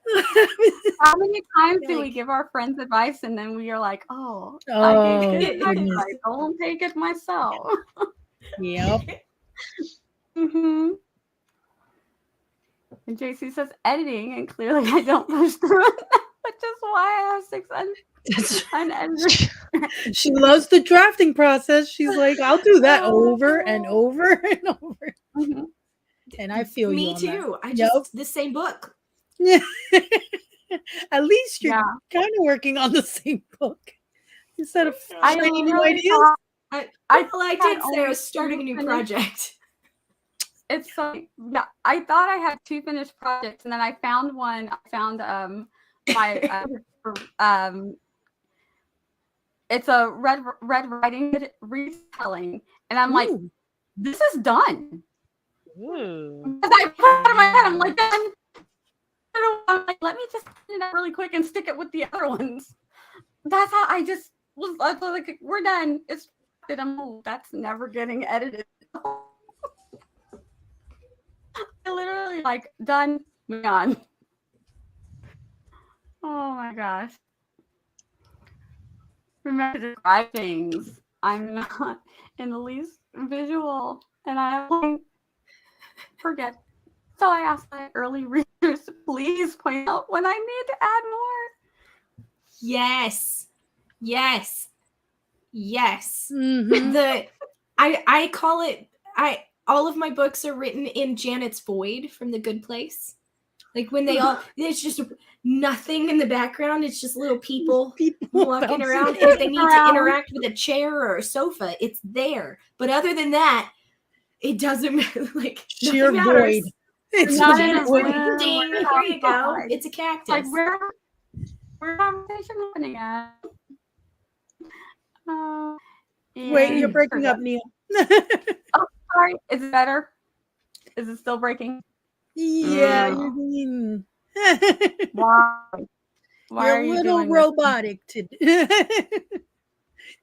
How many times do we give our friends advice and then we are like, I gave good advice. I don't take it myself. Yep. And JC says editing, and clearly I don't push through it, which is why I have 6 unedited. She loves the drafting process. She's like, I'll do that over and over and over. And I feel me you on too. that. I just the same book. At least you're kind of working on the same book instead of finding new ideas. I did say I was starting a new project. it's so yeah. I thought I had 2 finished projects, and then I found one. I found my it's a Red Riding Hood retelling, and I'm like, Ooh. this is done. Ooh. Because I put it in my head, I'm like, I'm like, let me just put it up really quick and stick it with the other ones. That's how I just was like, we're done. It's that's never getting edited. I literally like done, moving on. Oh my gosh. Remember to describe things. I'm not in the least visual, and I forget. So I asked my early readers to please point out when I need to add more. Yes. Yes. Yes. Mhm. I call it all of my books are written in Janet's void from The Good Place. Like when there's just nothing in the background. It's just little people walking bouncing around. And if they need to interact with a chair or a sofa, it's there. But other than that, it doesn't matter. Like sheer nothing matters. void. It's Not just in a void. room. Ding, We're here you go. outside. It's a cactus. Like where conversation happening at? Wait, you're breaking up, Neil. Oh, sorry. Is it better? Is it still breaking? Yeah, you're doing. Why? Why You're are a you little doing robotic today.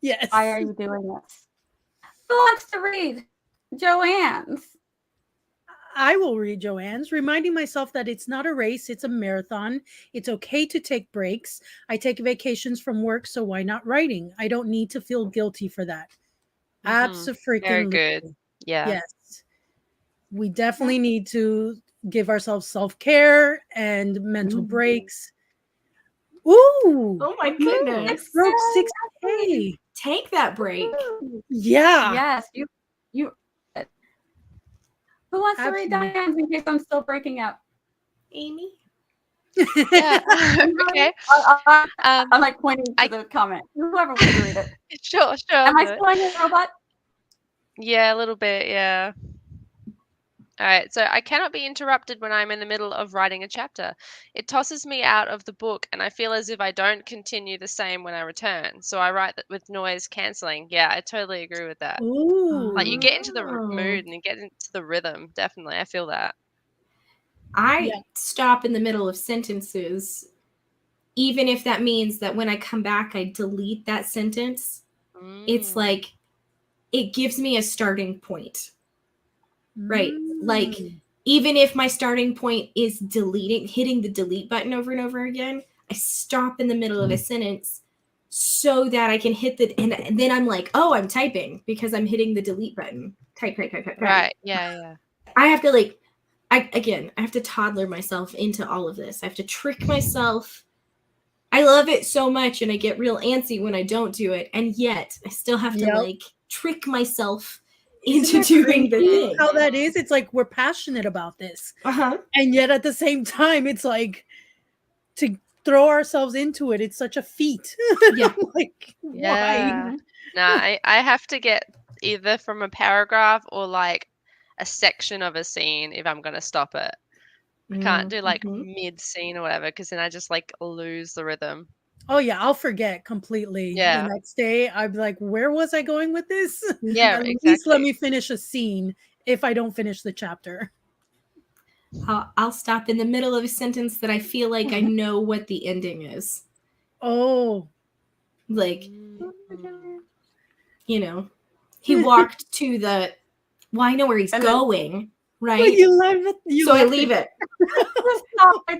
Yes. Why are you doing this? Who wants to read Joanne's? I will read Joanne's, reminding myself that it's not a race, it's a marathon. It's okay to take breaks. I take vacations from work, so why not writing? I don't need to feel guilty for that. Very Absolutely. good. Yeah. Yes. We definitely need to give ourselves self-care and mental breaks. Ooh. Oh my goodness. Broke 6K. Take that break. Yeah. Yes, you. Who wants to read Absolutely. Diane's in case I'm still breaking up? Amy? Yeah. Okay. I'm like pointing to the comment. Whoever wants to read it. Sure. Am I but- still in your robot? Yeah, a little bit. Yeah. All right, so I cannot be interrupted when I'm in the middle of writing a chapter. It tosses me out of the book, and I feel as if I don't continue the same when I return. So I write that with noise canceling. Yeah, I totally agree with that. Ooh. Like you get into the mood and you get into the rhythm. Definitely, I feel that. I stop in the middle of sentences, even if that means that when I come back, I delete that sentence. It's like, it gives me a starting point. Right. Like, even if my starting point is hitting the delete button over and over again, I stop in the middle of a sentence so that I can hit and then I'm like, oh, I'm typing because I'm hitting the delete button. Type. Right. Yeah. I have to I have to toddler myself into all of this. I have to trick myself. I love it so much and I get real antsy when I don't do it. And yet I still have to trick myself into doing the thing. How that is? It's like we're passionate about this. And yet at the same time, it's like to throw ourselves into it. It's such a feat. Yeah. Like, Yeah. why? No, I have to get either from a paragraph or like a section of a scene if I'm going to stop it. I can't do like mid scene or whatever because then I just like lose the rhythm. Oh yeah, I'll forget completely. Yeah. The next day, I'd be like, "Where was I going with this?" Yeah, At least exactly. let me finish a scene if I don't finish the chapter. I'll stop in the middle of a sentence that I feel like I know what the ending is. Oh, like, he walked to the. Well, I know where he's going, right? Well, you love it. So I leave it.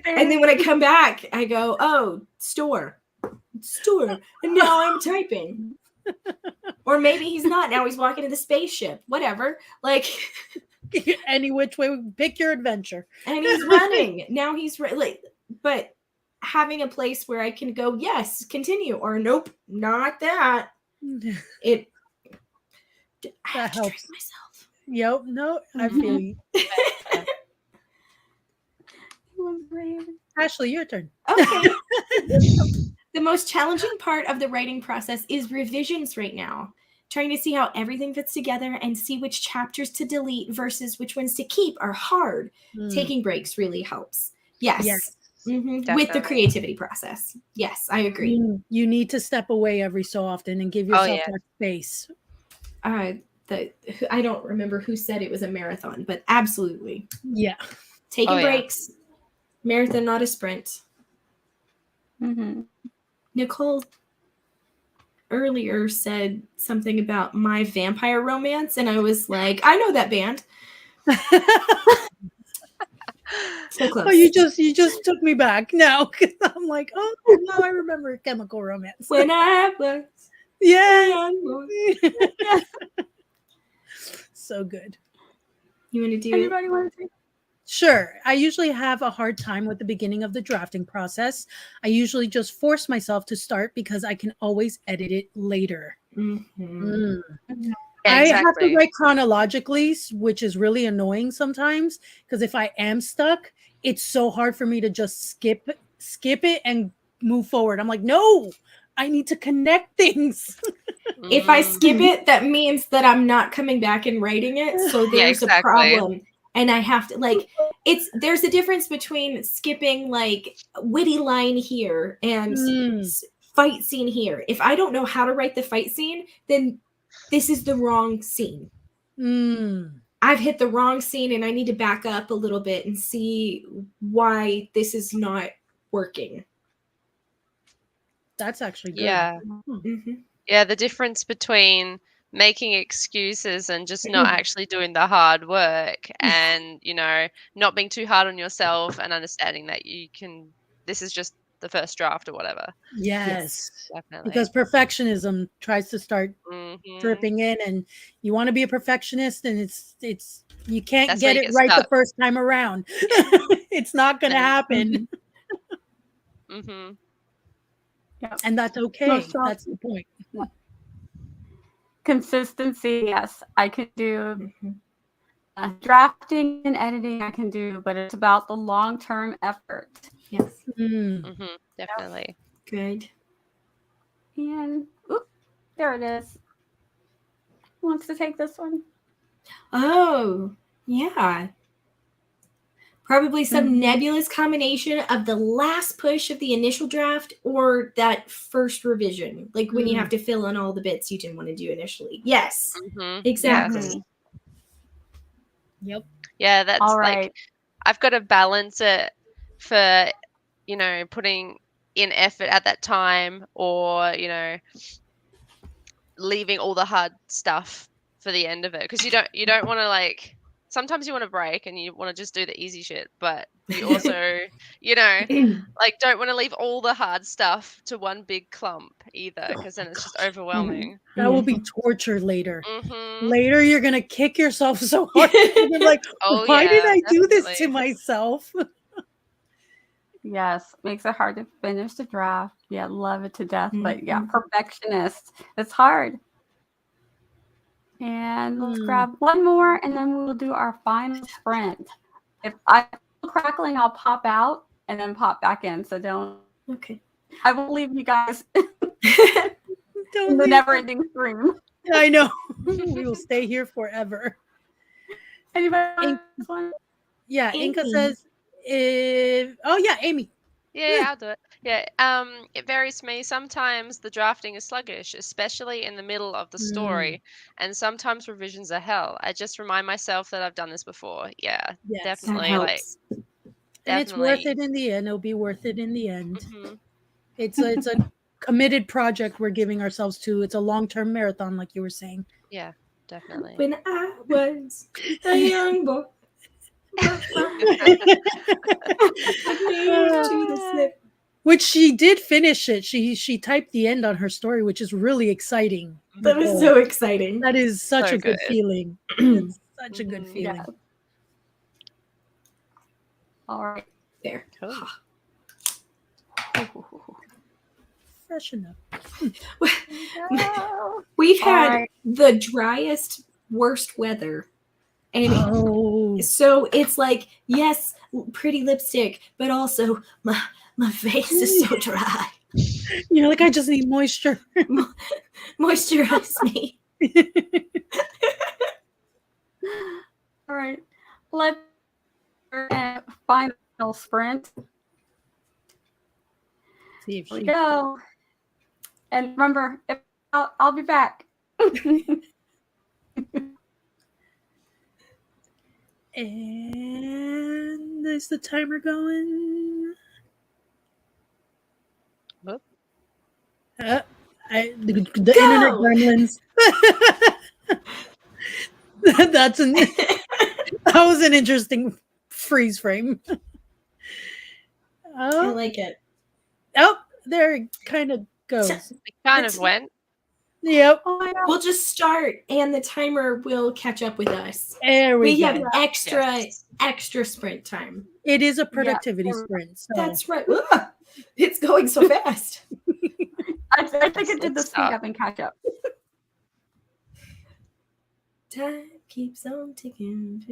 And then when I come back, I go, "Oh, store," and now I'm typing. Or maybe he's not. Now he's walking to the spaceship. Whatever. Like any which way, pick your adventure. And he's running. Now he's but having a place where I can go, yes, continue, or nope, not that. I have to trick myself. Yep. No, I feel you. Ashley, your turn. Okay. The most challenging part of the writing process is revisions right now. trying to see how everything fits together and see which chapters to delete versus which ones to keep are hard. Taking breaks really helps. Yes. With the creativity process. Yes, I agree. You need to step away every so often and give yourself that space. I don't remember who said it was a marathon, but absolutely. Yeah. Taking breaks. Marathon, not a sprint. Nicole earlier said something about My Vampire Romance, and I was like, I know that band. So close. Oh, you just took me back now, because I'm like, oh, now I remember Chemical Romance. When I was so good. You want to do Anybody want to take? Sure. I usually have a hard time with the beginning of the drafting process. I usually just force myself to start because I can always edit it later. I have to write chronologically, which is really annoying sometimes, because if I am stuck, it's so hard for me to just skip it and move forward. I'm like, no, I need to connect things. If I skip it, that means that I'm not coming back and writing it. So there's a problem. And I have to there's a difference between skipping like witty line here and fight scene here. If I don't know how to write the fight scene, then this is the wrong scene. I've hit the wrong scene and I need to back up a little bit and see why this is not working. That's actually good. Yeah. Yeah, the difference between making excuses and just not actually doing the hard work, and not being too hard on yourself and understanding that this is just the first draft or whatever. Yes, definitely. Because perfectionism tries to start dripping in, and you want to be a perfectionist, and it's you can't get it right the first time around. It's not going to happen. And that's okay. That's the point. Consistency, yes, I can do. Drafting and editing, I can do, but it's about the long-term effort. Yes. Definitely. Good. And there it is. Who wants to take this one? Oh, yeah. Probably some nebulous combination of the last push of the initial draft or that first revision, like when you have to fill in all the bits you didn't want to do initially. Yes, exactly. Yes. Yep. Yeah, that's all right. Like, I've got to balance it for, putting in effort at that time, or, leaving all the hard stuff for the end of it. Because you don't want to sometimes you want to break and you want to just do the easy shit, but you also, don't want to leave all the hard stuff to one big clump either, because then it's just overwhelming. That will be torture later. Later, you're going to kick yourself so hard. You're like, why did I do this to myself? Yes, makes it hard to finish the draft. Yeah, love it to death. But yeah, perfectionist. It's hard. And let's grab one more, and then we'll do our final sprint. If I feel crackling, I'll pop out and then pop back in. So don't. Okay. I will leave you guys in the never-ending stream. I know. We will stay here forever. Anybody want this one? Yeah, Inca says, Amy. Yeah, I'll do it. Yeah, it varies for me. Sometimes the drafting is sluggish, especially in the middle of the story, and sometimes revisions are hell. I just remind myself that I've done this before. Yeah, definitely. And it's worth it in the end. It'll be worth it in the end. It's a committed project we're giving ourselves to. It's a long-term marathon, like you were saying. Yeah, definitely. When I was a young boy. Which she did finish it. She typed the end on her story, which is really exciting. That was so exciting. That is such a good feeling. It's such a good feeling. Yeah. All right. There. Cool. Fresh enough. We've had the driest, worst weather. And so it's like, yes, pretty lipstick, but also my face is so dry. You're like, I just need moisture. Moisturize me. All right. Let's final sprint. See if Here we she. go. And remember, if I'll be back. And is the timer going? Whoop. The internet gremlins. That was an interesting freeze frame. I Oh, like it. there it kind of goes. It kind It's- of went. Yep. Oh my God. We'll just start, and the timer will catch up with us. There we We go. have Yes. extra sprint time. It is a productivity Yeah. sprint. So. That's right. Ugh, it's going so fast. I think it did the speed up and catch up. Time keeps on ticking.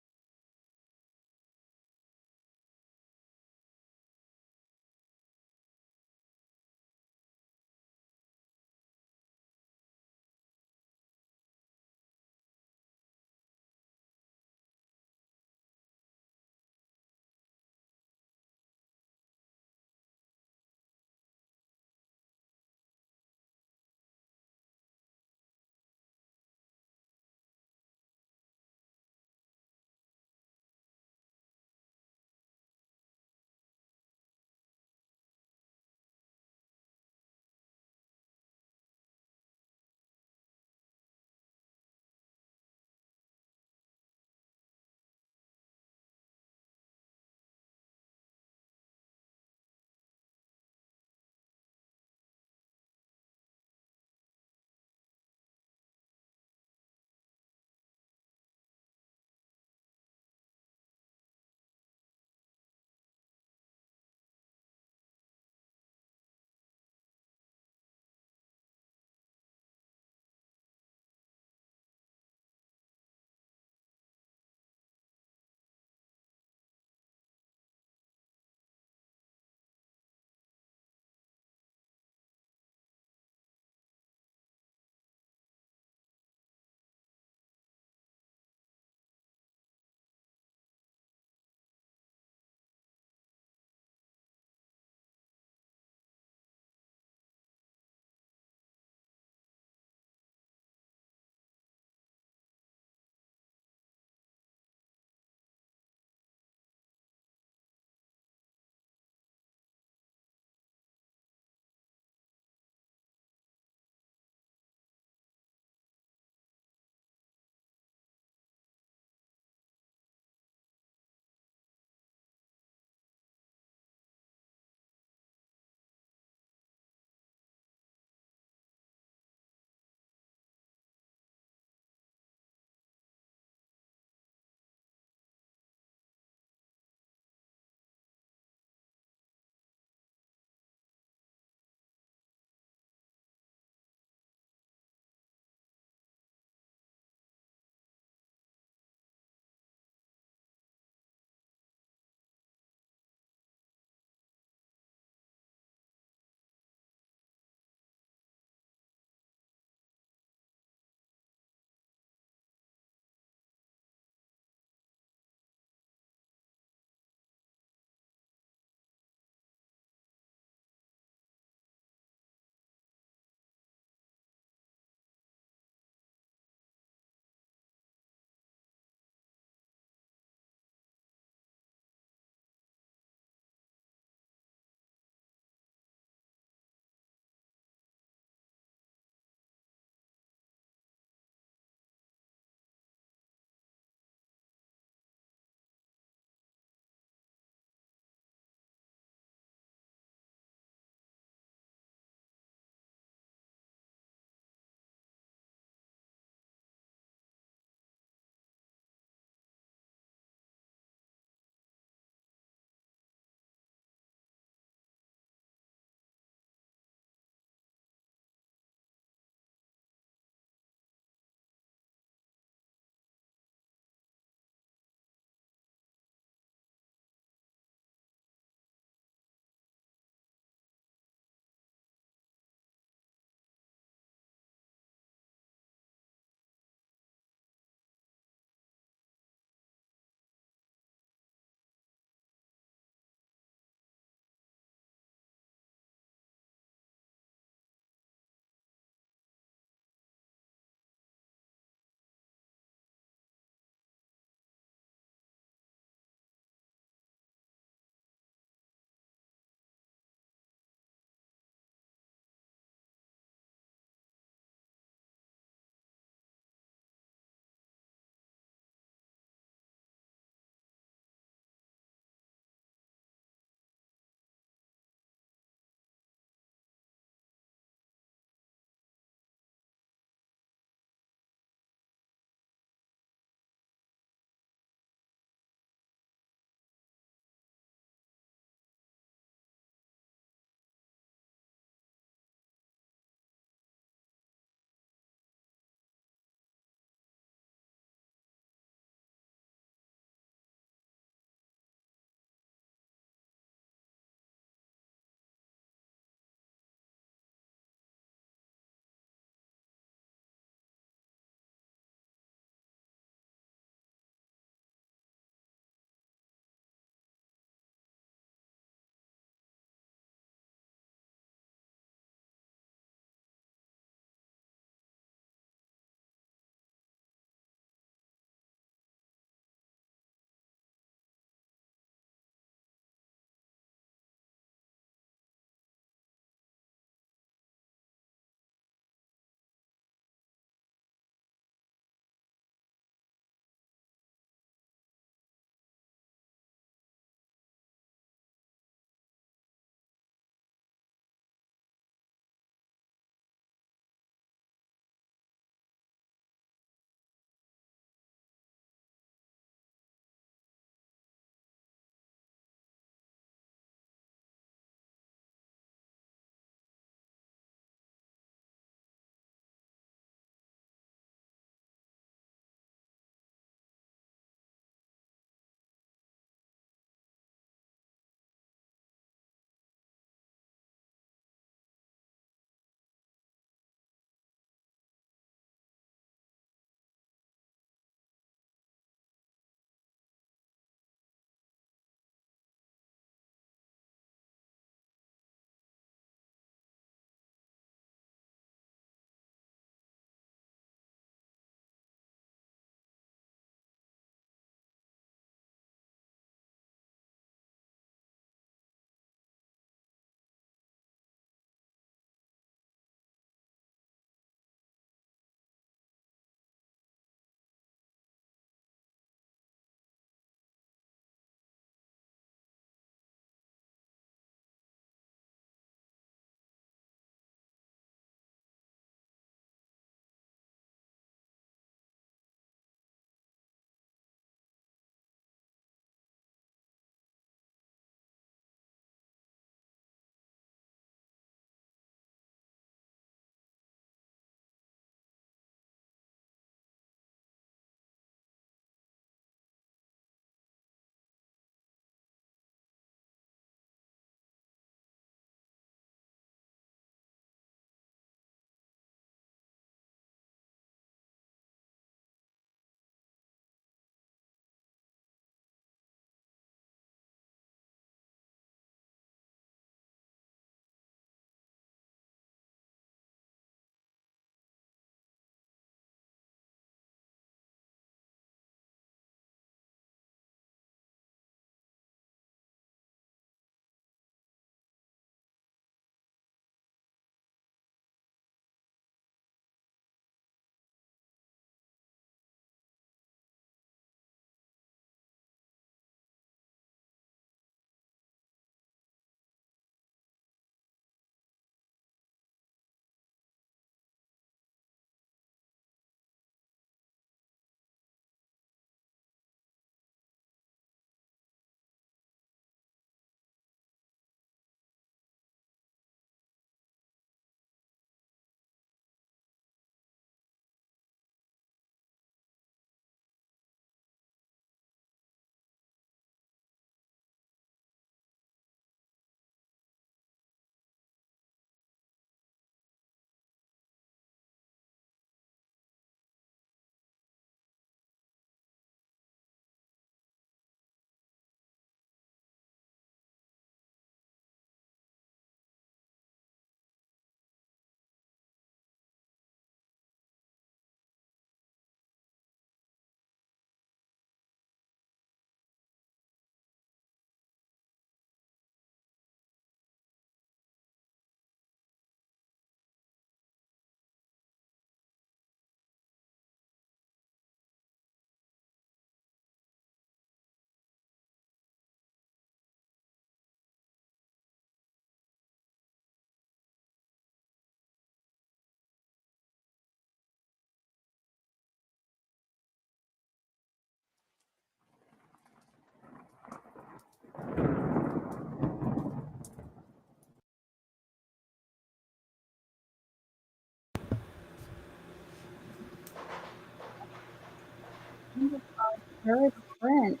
third sprint.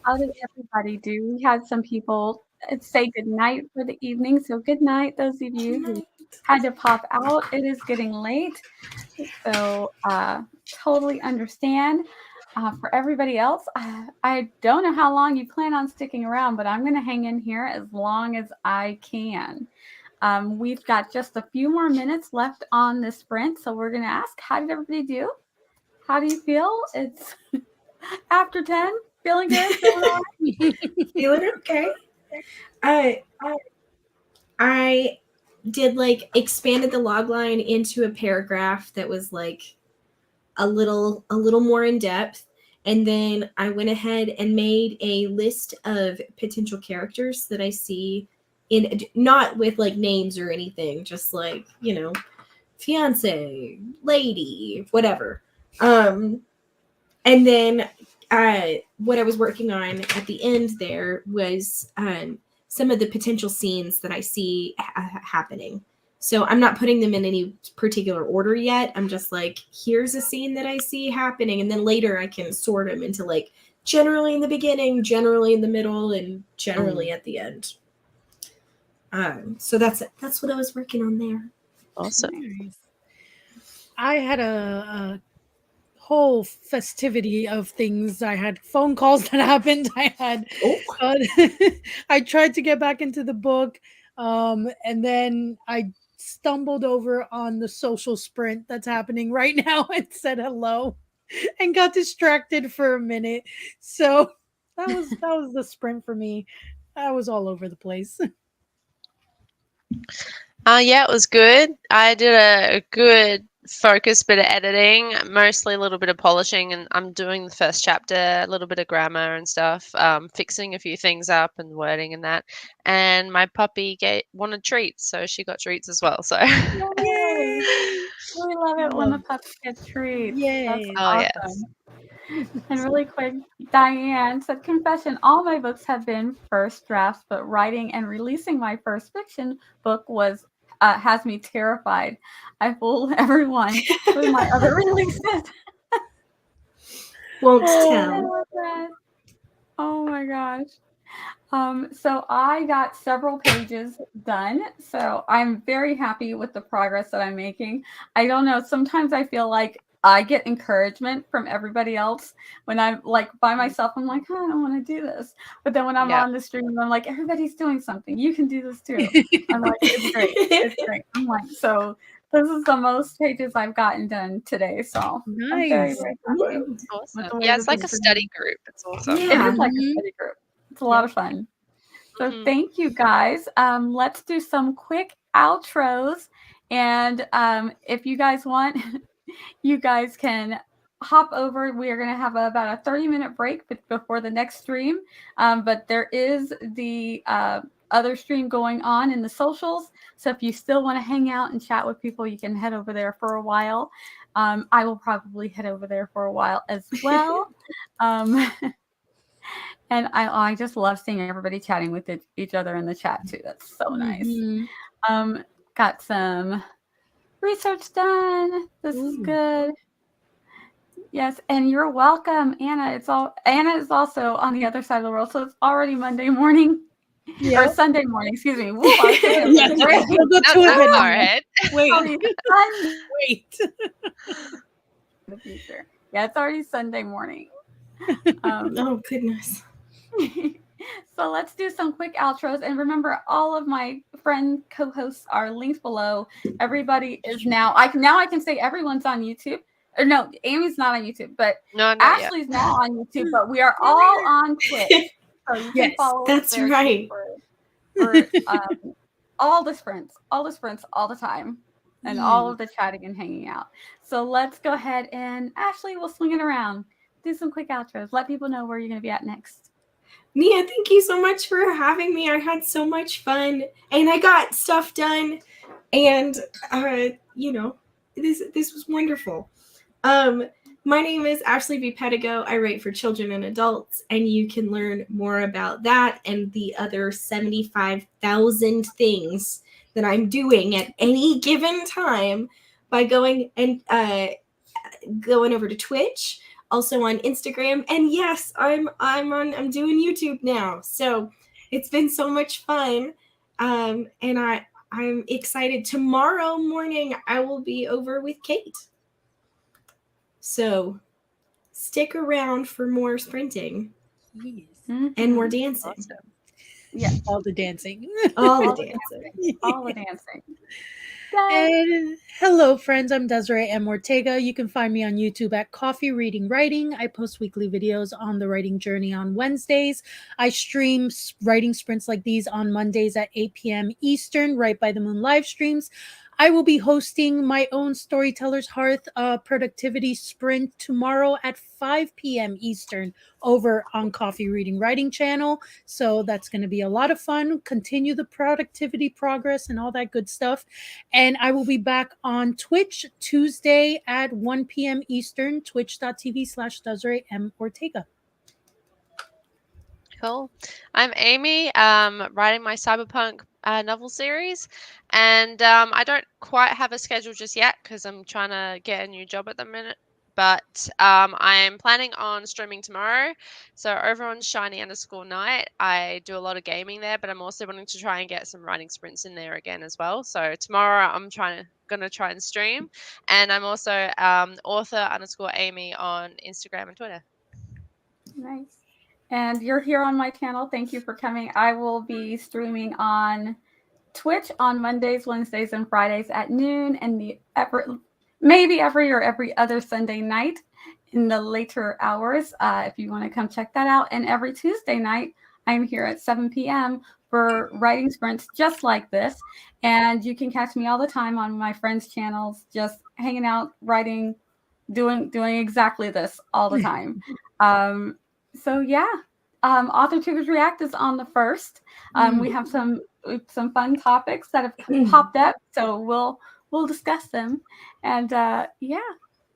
How did everybody do? We had some people say good night for the evening. So good night, those of you who had to pop out. It is getting late. So totally understand. For everybody else, I don't know how long you plan on sticking around, but I'm going to hang in here as long as I can. We've got just a few more minutes left on this sprint. So we're going to ask, how did everybody do? How do you feel? It's after 10. Feeling good? Feeling all right? Feeling okay. I did like expanded the log line into a paragraph that was like a little more in depth, and then I went ahead and made a list of potential characters that I see in, not with like names or anything, just like, you know, fiance, lady, whatever. And then what I was working on at the end there was some of the potential scenes that I see happening. So I'm not putting them in any particular order yet. I'm just like, here's a scene that I see happening. And then later I can sort them into like generally in the beginning, generally in the middle, and generally at the end. So that's what I was working on there. Awesome. Nice. I had a whole festivity of things. I had phone calls that happened. I had I tried to get back into the book, and then I stumbled over on the social sprint that's happening right now and said hello and got distracted for a minute. So that was the sprint for me. I was all over the place. Yeah, it was good. I did a good focused bit of editing, mostly a little bit of polishing, and I'm doing the first chapter, a little bit of grammar and stuff, fixing a few things up and wording and that. And my puppy wanted treats, so she got treats as well. So Yay! We love it when the pups get treats. Yay. That's oh awesome. yes. And really quick, Diane said, confession, all my books have been first drafts, but writing and releasing my first fiction book was has me terrified. I fool everyone with my other releases. Won't tell. Oh my gosh. So I got several pages done. So I'm very happy with the progress that I'm making. I don't know. Sometimes I feel like I get encouragement from everybody else when I'm like by myself. I'm like, oh, I don't want to do this. But then when I'm on the stream, I'm like, everybody's doing something. You can do this too. I'm like, it's great. It's great. I'm like, so this is the most pages I've gotten done today. So Nice. I'm very, very happy. Awesome. Yeah, it's like a study group. It's awesome. It is like a study group. It's a lot of fun. So thank you guys. Let's do some quick outros. And if you guys want, you guys can hop over. We are going to have about a 30-minute break before the next stream. But there is the other stream going on in the socials. So if you still want to hang out and chat with people, you can head over there for a while. I will probably head over there for a while as well. And I just love seeing everybody chatting with each other in the chat too. That's so nice. Got some research done. This is good. Yes, and you're welcome, Anna. Anna is also on the other side of the world, so it's already Monday morning. Or Sunday morning, excuse me. Woo, Wait. The future. Yeah, it's already Sunday morning. Oh goodness. So let's do some quick outros. And remember, all of my friend co-hosts are linked below. Everybody is now I can say everyone's on YouTube. Or no, Amy's not on YouTube, but Ashley's now on YouTube, but we are all on Twitch. So you can follow us there for all the sprints all the time. And all of the chatting and hanging out. So let's go ahead and Ashley, we'll swing it around. Do some quick outros. Let people know where you're going to be at next. Mia, thank you so much for having me. I had so much fun, and I got stuff done, and this was wonderful. My name is Ashley B. Pedigo. I write for children and adults, and you can learn more about that and the other 75,000 things that I'm doing at any given time by going over to Twitch. also on Instagram. And yes, I'm doing YouTube now. So it's been so much fun. And I'm excited. Tomorrow morning, I will be over with Kate. So stick around for more sprinting and more dancing. Awesome. Yeah, All the dancing. All the dancing. all the dancing. And hello, friends. I'm Desiree M. Ortega. You can find me on YouTube at Coffee Reading Writing. I post weekly videos on the writing journey on Wednesdays. I stream writing sprints like these on Mondays at 8 p.m. Eastern, right by the moon live streams. I will be hosting my own Storytellers Hearth productivity sprint tomorrow at 5 p.m. Eastern over on Coffee Reading Writing channel. So that's going to be a lot of fun. Continue the productivity progress and all that good stuff. And I will be back on Twitch Tuesday at 1 p.m. Eastern, twitch.tv/Desiree M. Ortega. Cool. I'm Amy, writing my cyberpunk novel series, and I don't quite have a schedule just yet because I'm trying to get a new job at the minute. But I'm planning on streaming tomorrow. So over on Shiny_Night, I do a lot of gaming there, but I'm also wanting to try and get some writing sprints in there again as well. So tomorrow I'm gonna try and stream, and I'm also author_Amy on Instagram and Twitter. Nice. And you're here on my channel. Thank you for coming. I will be streaming on Twitch on Mondays, Wednesdays, and Fridays at noon, and maybe every or every other Sunday night in the later hours. If you want to come check that out. And every Tuesday night, I'm here at 7 p.m. for writing sprints just like this. And you can catch me all the time on my friends' channels, just hanging out, writing, doing exactly this all the time. So yeah, Author Tutors React is on the 1st. We have some fun topics that have popped up, so we'll discuss them. And yeah,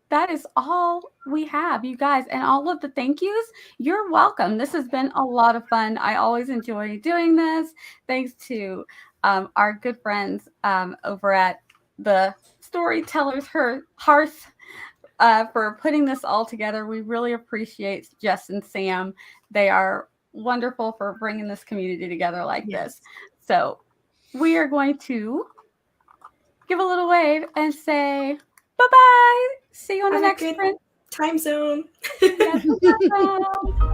that is all we have, you guys. And all of the thank yous, you're welcome. This has been a lot of fun. I always enjoy doing this. Thanks to our good friends over at the Storytellers Hearth for putting this all together. We really appreciate Jess and Sam. They are wonderful for bringing this community together like this. So we are going to give a little wave and say bye-bye. See you on the next sprint. Time zone. Yes, bye-bye.